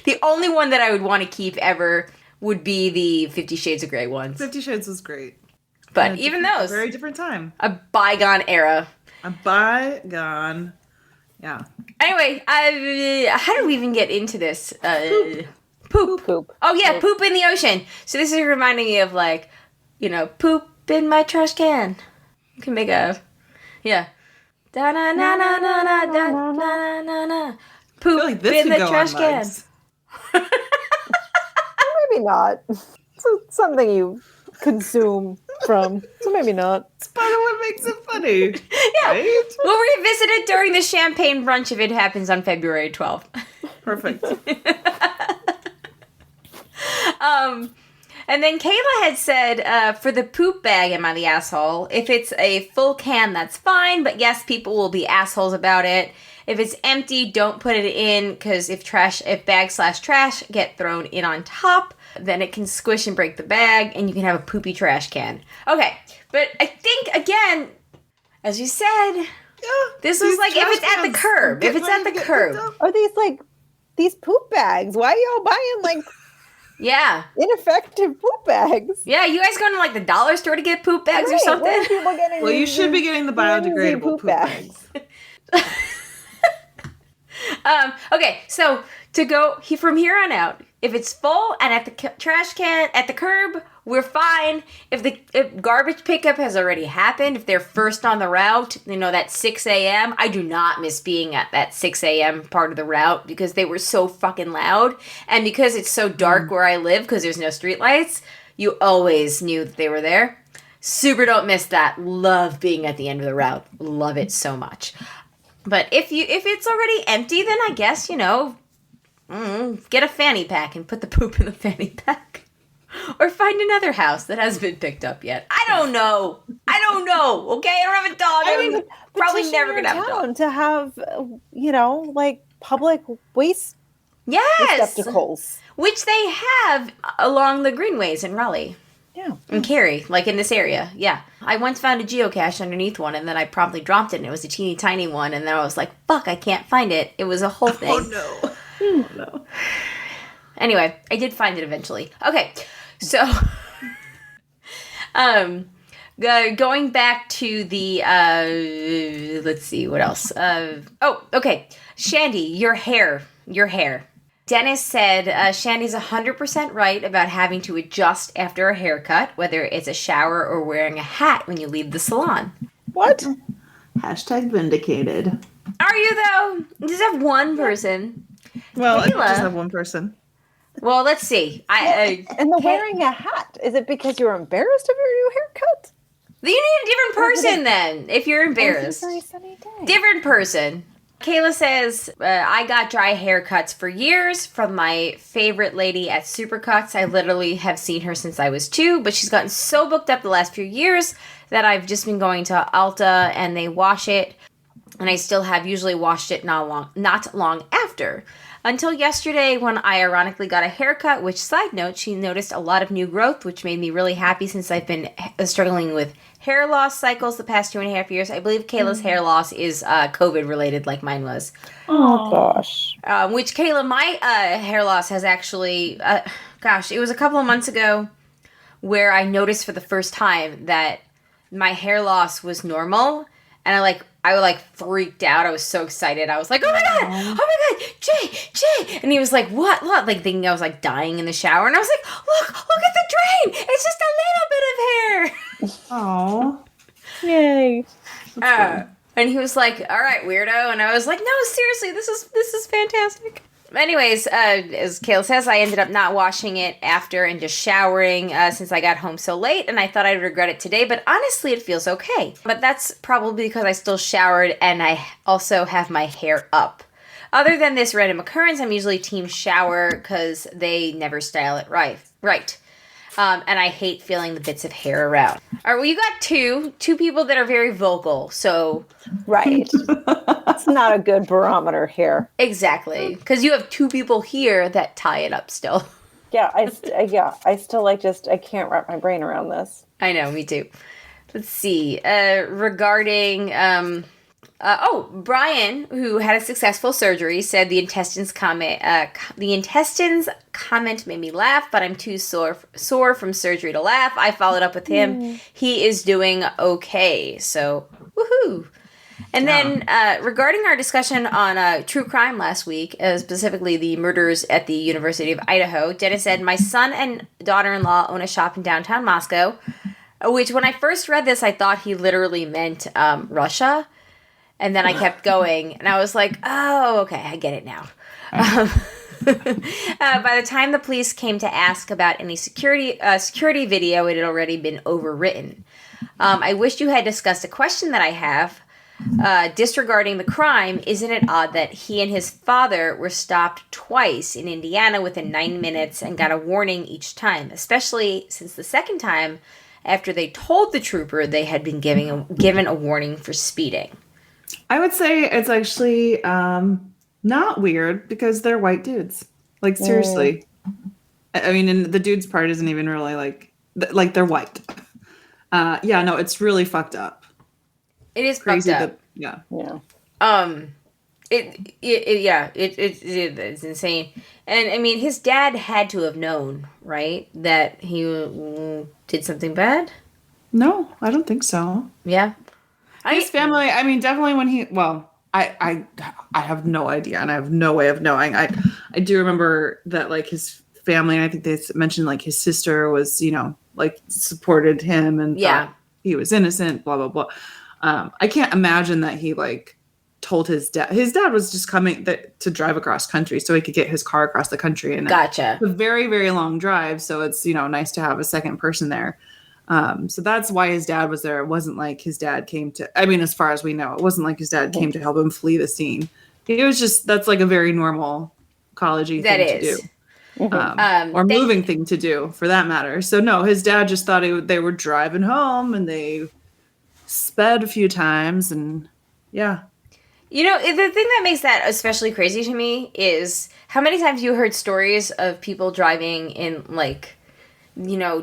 The only one that I would want to keep ever would be the 50 Shades of Grey ones. 50 Shades was great. But even those. A very different time. A bygone era. A bygone. Yeah. Anyway, how did we even get into this? Poop. Oh, yeah, poop in the ocean. So this is reminding me of, like, poop in my trash can. You can make a, yeah. Da-na-na-na-na-na-da-na-na-na. Poop like in the trash can. Maybe not. It's something you consume from, so maybe not. It's part of what makes it funny. Yeah. Right? We'll revisit it during the champagne brunch if it happens on February 12th. Perfect. And then Kayla had said, for the poop bag, am I the asshole? If it's a full can, that's fine, but yes, people will be assholes about it. If it's empty, don't put it in, because if bag/trash get thrown in on top, then it can squish and break the bag, and you can have a poopy trash can. Okay, but I think, again, as you said, this was like, if it's at the curb. If it's at the curb. Are these, like, these poop bags? Why are y'all buying, like... Yeah. Ineffective poop bags. Yeah, you guys going to like the dollar store to get poop bags or something? Where are people getting well, you should be getting the biodegradable poop bags. Okay, so to go from here on out, if it's full and at the trash can, at the curb, we're fine. If garbage pickup has already happened, if they're first on the route, that 6 a.m., I do not miss being at that 6 a.m. part of the route because they were so fucking loud. And because it's so dark where I live because there's no streetlights, you always knew that they were there. Super don't miss that. Love being at the end of the route. Love it so much. But if it's already empty, then I guess, get a fanny pack and put the poop in the fanny pack. Or find another house that hasn't been picked up yet. I don't know. Okay? I don't have a dog. I'm probably never going to have a dog. To have, like public waste receptacles. Which they have along the greenways in Raleigh. Yeah. In Cary, like in this area. Yeah. I once found a geocache underneath one, and then I promptly dropped it, and it was a teeny tiny one, and then I was like, fuck, I can't find it. It was a whole thing. Oh, no. Oh, no. Anyway, I did find it eventually. Okay. So, Going back to the, let's see, what else? Okay. Shandy, your hair. Dennis said Shandy's 100% right about having to adjust after a haircut, whether it's a shower or wearing a hat when you leave the salon. What? Hashtag vindicated. Are you, though? You just have one person. Well, I Kayla. just have one person. Well, let's see. And the wearing a hat, is it because you're embarrassed of your new haircut? You need a different person then, if you're embarrassed. Very sunny day. Different person. Kayla says, I got dry haircuts for years from my favorite lady at Supercuts. I literally have seen her since I was 2, but she's gotten so booked up the last few years that I've just been going to Ulta and they wash it. And I still have usually washed it not long after. Until yesterday when I ironically got a haircut, which, side note, she noticed a lot of new growth, which made me really happy since I've been struggling with hair loss cycles the past 2.5 years. I believe Kayla's hair loss is COVID related like mine was. Oh, gosh. Which, Kayla, my hair loss has actually, it was a couple of months ago where I noticed for the first time that my hair loss was normal. And I freaked out. I was so excited. I was like, oh my God, Jay. And he was like, what? Like thinking I was like dying in the shower. And I was like, look at the drain. It's just a little bit of hair. Oh. Yay. And he was like, all right, weirdo. And I was like, no, seriously, this is fantastic. Anyways, as Kayla says, I ended up not washing it after and just showering since I got home so late, and I thought I'd regret it today, but honestly, it feels okay. But that's probably because I still showered and I also have my hair up. Other than this random occurrence, I'm usually team shower because they never style it right. And I hate feeling the bits of hair around. All right, well, you got two people that are very vocal, so... Right. It's not a good barometer here. Exactly, because you have 2 people here that tie it up still. Yeah, I still I can't wrap my brain around this. I know, me too. Let's see. Regarding... Brian, who had a successful surgery, said the intestines comment made me laugh, but I'm too sore from surgery to laugh. I followed up with him. He is doing okay, so woohoo. And then regarding our discussion on true crime last week, specifically the murders at the University of Idaho, Dennis said, my son and daughter-in-law own a shop in downtown Moscow, which when I first read this, I thought he literally meant Russia. And then I kept going, and I was like, oh, okay, I get it now. By the time the police came to ask about any security video, it had already been overwritten. I wish you had discussed a question that I have. Disregarding the crime, isn't it odd that he and his father were stopped twice in Indiana within 9 minutes and got a warning each time, especially since the second time, after they told the trooper they had been given a warning for speeding? I would say it's actually not weird because they're white dudes. Like, seriously. I mean, and the dude's part isn't even really like they're white. No, it's really fucked up. It is Crazy fucked up. Yeah. It's insane. And I mean, his dad had to have known, right, that he did something bad? No, I don't think so. Yeah. His family, I mean, definitely when I have no idea and I have no way of knowing. I do remember that, like, his family, and I think they mentioned, like, his sister was, like, supported him and thought he was innocent, blah, blah, blah. I can't imagine that he, like, told his dad. His dad was just coming to drive across country so he could get his car across the country. And gotcha. It's a very, very long drive, so it's, nice to have a second person there. So that's why his dad was there. It wasn't like his dad came to, I mean, as far as we know, it wasn't like his dad came to help him flee the scene. It was just, that's like a very normal college-y thing to do. Or moving thing to do, for that matter. So no, his dad just thought they were driving home and they sped a few times and yeah. The thing that makes that especially crazy to me is how many times you heard stories of people driving in, like,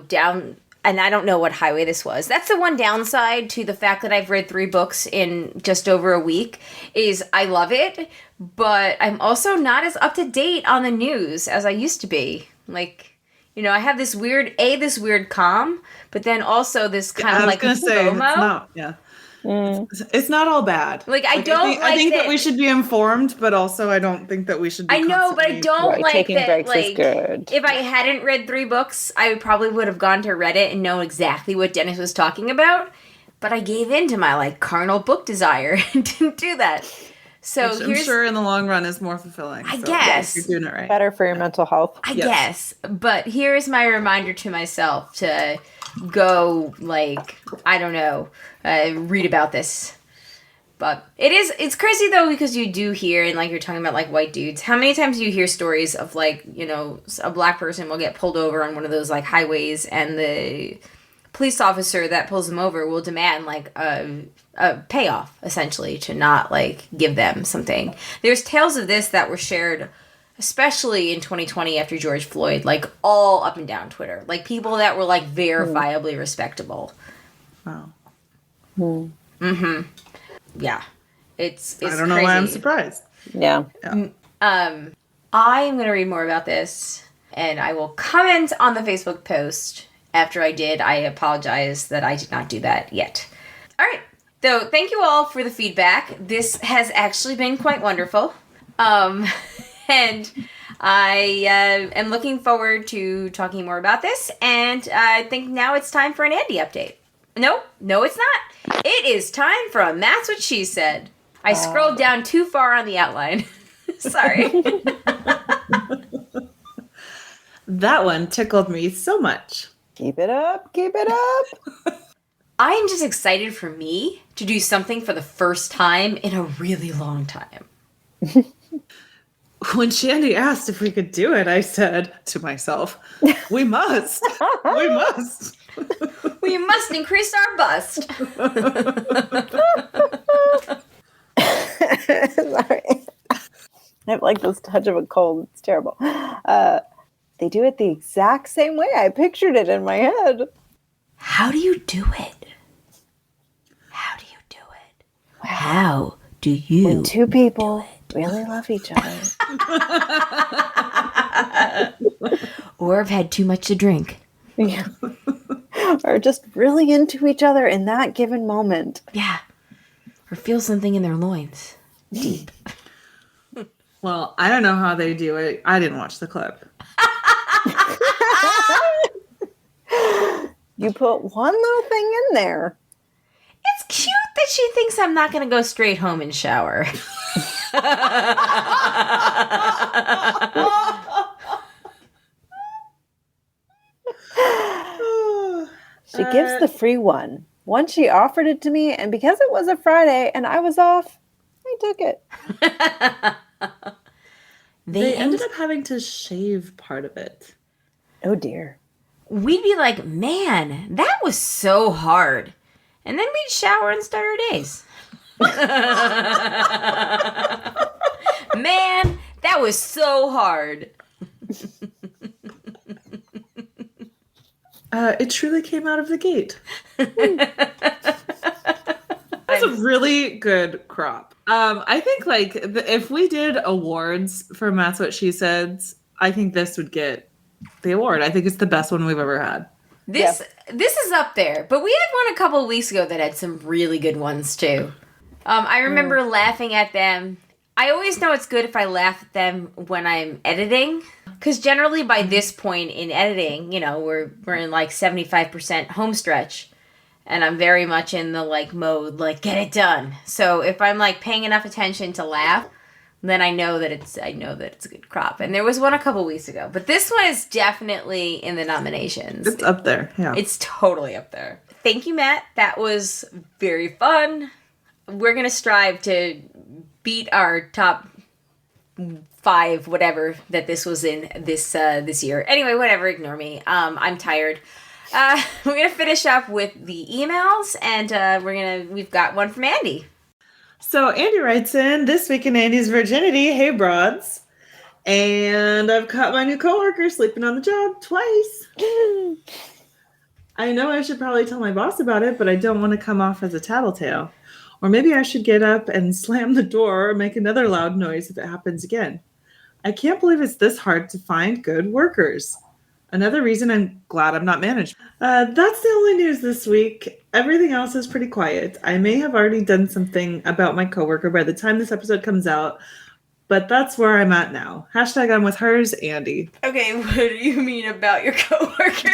down... And I don't know what highway this was. That's the one downside to the fact that I've read 3 books in just over a week is I love it, but I'm also not as up to date on the news as I used to be. Like, I have this weird calm, but then also this kind of like FOMO. It's not, it's not all bad. Like I think that we should be informed, but also I don't think that we should be I know, but I don't like taking that. Breaks like, is good. If I hadn't read 3 books, I probably would have gone to Reddit and known exactly what Dennis was talking about. But I gave in to my like carnal book desire and didn't do that. So which I'm sure in the long run is more fulfilling. I guess you're doing it right. Better for your mental health. I guess. But here's my reminder to myself to go, like, I don't know, read about this. But it's crazy though, because you do hear, and like you're talking about like white dudes, how many times do you hear stories of like, a black person will get pulled over on one of those like highways, and the police officer that pulls them over will demand like a payoff, essentially, to not like give them something. There's tales of this that were shared, especially in 2020 after George Floyd, like all up and down Twitter, like people that were like verifiably respectable. Wow. Yeah, it's I don't know crazy. why I'm surprised. Yeah. I'm gonna read more about this, and I will comment on the Facebook post after I did. I apologize that I did not do that yet. All right. So thank you all for the feedback. This has actually been quite wonderful. And I am looking forward to talking more about this. And I think now it's time for an Andy update. No, it's not. It is time for a That's What She Said. I scrolled down too far on the outline. Sorry. That one tickled me so much. Keep it up. Keep it up. I am just excited for me to do something for the first time in a really long time. When Shandy asked if we could do it, I said to myself, we must. We must. We must increase our bust. Sorry. I have like this touch of a cold. It's terrible. They do it the exact same way I pictured it in my head. How do you do it? How do you? When two people really love each other. Or have had too much to drink. Yeah. Or just really into each other in that given moment. Yeah. Or feel something in their loins. Deep. Well, I don't know how they do it. I didn't watch the clip. You put one little thing in there. It's cute that she thinks I'm not going to go straight home and shower. She gives the free one. Once she offered it to me, and because it was a Friday and I was off, I took it. They ended up having to shave part of it. Oh dear. We'd be like, man, that was so hard. And then we'd shower and start our days. Man, that was so hard. It truly came out of the gate. That's a really good crop. I think like if we did awards for That's What She Said, I think this would get the award. I think it's the best one we've ever had. This is up there, but we had one a couple of weeks ago that had some really good ones too. I remember laughing at them. I always know it's good if I laugh at them when I'm editing, because generally by this point in editing, we're in like 75% home stretch, and I'm very much in the like mode like get it done. So if I'm like paying enough attention to laugh, then I know that it's a good crop. And there was one a couple weeks ago, but this one is definitely in the nominations. It's up there. Yeah, it's totally up there. Thank you, Matt. That was very fun. We're gonna strive to beat our top 5, whatever that this was in this year. Anyway, whatever. Ignore me. I'm tired. We're gonna finish up with the emails, and we've got one from Andy. So Andy writes in, this week in Andy's virginity, hey broads, and I've caught my new coworker sleeping on the job twice. I know I should probably tell my boss about it, but I don't want to come off as a tattletale. Or maybe I should get up and slam the door or make another loud noise if it happens again. I can't believe it's this hard to find good workers. Another reason I'm glad I'm not managed. That's the only news this week. Everything else is pretty quiet. I may have already done something about my coworker by the time this episode comes out, but that's where I'm at now. Hashtag I'm with hers, Andy. Okay, what do you mean about your coworker?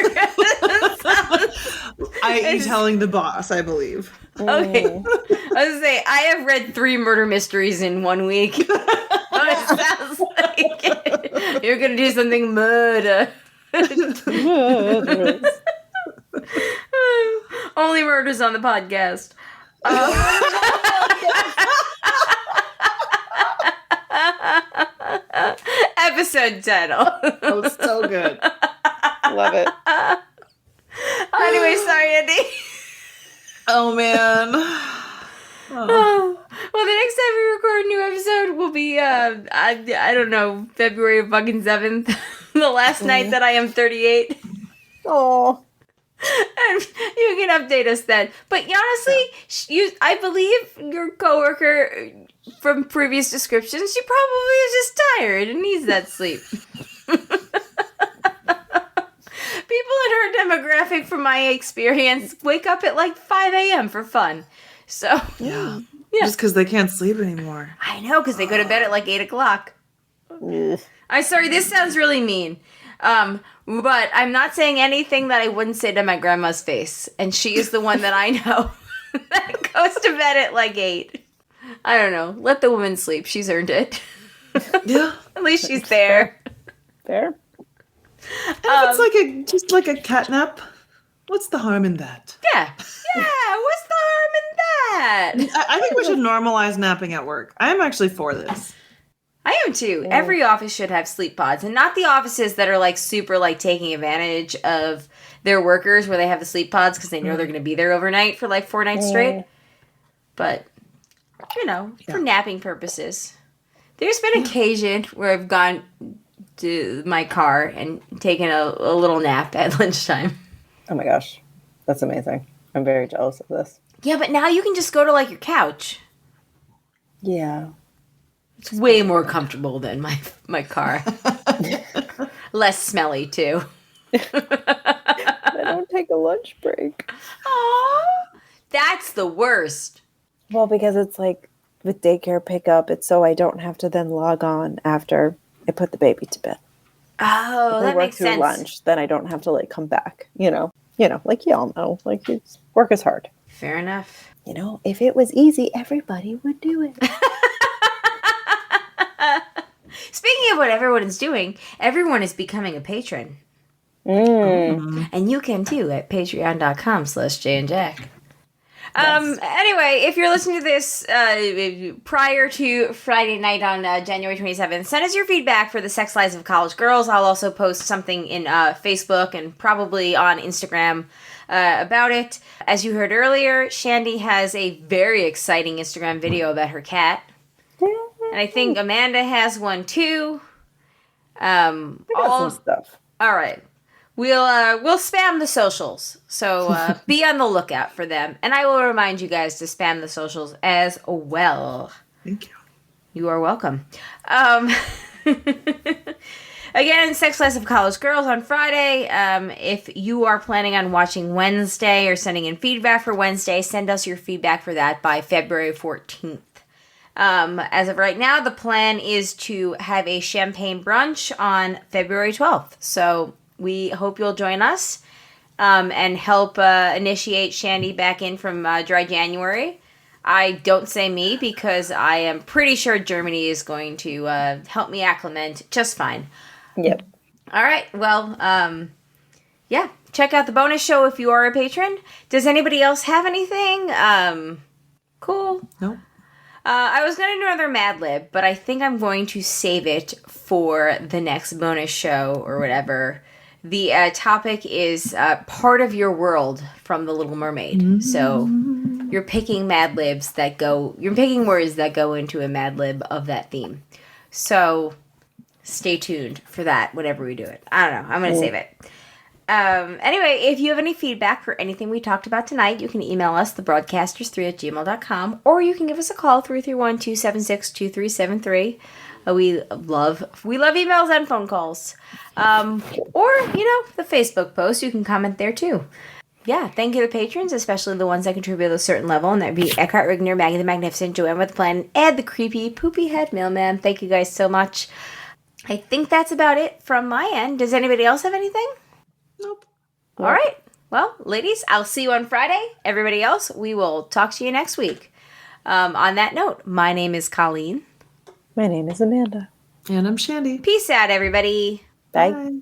I.e. telling the boss, I believe. Okay. I was gonna say, I have read 3 murder mysteries in 1 week. It sounds like you're gonna do something murder. Only murders on the podcast. Episode title. Oh, so good. Love it. Anyway, sorry, Andy. Oh, man. Oh. Well, the next time we record a new episode will be, I don't know, February fucking 7th. The last night that I am 38. Oh. And you can update us then. But honestly, I believe your coworker from previous descriptions, she probably is just tired and needs that sleep. People in her demographic, from my experience, wake up at like 5 a.m. for fun. So, Yeah. Just because they can't sleep anymore. I know, because they go to bed at like 8 o'clock. Ugh. I'm sorry, this sounds really mean. But I'm not saying anything that I wouldn't say to my grandma's face. And she is the one that I know that goes to bed at like 8. I don't know. Let the woman sleep. She's earned it. Yeah. At least she's there. Fair. And if it's just like a catnap, what's the harm in that? Yeah. Yeah. What's the harm in that? I think we should normalize napping at work. I'm actually for this. I am too. Every office should have sleep pods, and not the offices that are like super like taking advantage of their workers where they have the sleep pods because they know they're going to be there overnight for like 4 nights straight. But, for napping purposes. There's been occasion where I've gone to my car and taken a little nap at lunchtime. Oh my gosh. That's amazing. I'm very jealous of this. Yeah, but now you can just go to like your couch. Yeah. It's way more comfortable than my car. Less smelly, too. I don't take a lunch break. Aww. That's the worst. Well, because it's like with daycare pickup, it's so I don't have to then log on after I put the baby to bed. Oh, If I that work makes through sense. lunch, then I don't have to like come back. Like y'all know, like work is hard. Fair enough. If it was easy, everybody would do it. Speaking of what everyone is doing, everyone is becoming a patron. And you can too at patreon.com/JandJack. Anyway, if you're listening to this prior to Friday night on January 27th, send us your feedback for the sex lives of college girls. I'll also post something in Facebook and probably on Instagram about it. As you heard earlier, Shandy has a very exciting Instagram video about her cat. And I think Amanda has one too. Some stuff. All right. We'll spam the socials. So be on the lookout for them. And I will remind you guys to spam the socials as well. Thank you. You are welcome. Again, Sex Lives of College Girls on Friday. If you are planning on watching Wednesday or sending in feedback for Wednesday, send us your feedback for that by February 14th. As of right now, the plan is to have a champagne brunch on February 12th. So we hope you'll join us and help initiate Shandy back in from dry January. I don't say me because I am pretty sure Germany is going to help me acclimate just fine. Yep. All right. Well, yeah. Check out the bonus show if you are a patron. Does anybody else have anything? Cool. Nope. I was going to do another Mad Lib, but I think I'm going to save it for the next bonus show or whatever. The topic is part of your world from The Little Mermaid. Mm-hmm. So you're picking words that go into a Mad Lib of that theme. So stay tuned for that whenever we do it. I don't know. I'm going to save it. Anyway, if you have any feedback for anything we talked about tonight, you can email us, thebroadcasters3@gmail.com, or you can give us a call, 331-276-2373. We love emails and phone calls. Or, the Facebook post, you can comment there too. Yeah, thank you to the patrons, especially the ones that contribute at a certain level, and that would be Eckhart Rigner, Maggie the Magnificent, Joanne with the Plan, and the creepy poopy head mailman. Thank you guys so much. I think that's about it from my end. Does anybody else have anything? Nope. All right. Well, ladies, I'll see you on Friday. Everybody else, we will talk to you next week. On that note, my name is Colleen. My name is Amanda. And I'm Shandy. Peace out, everybody. Bye. Bye.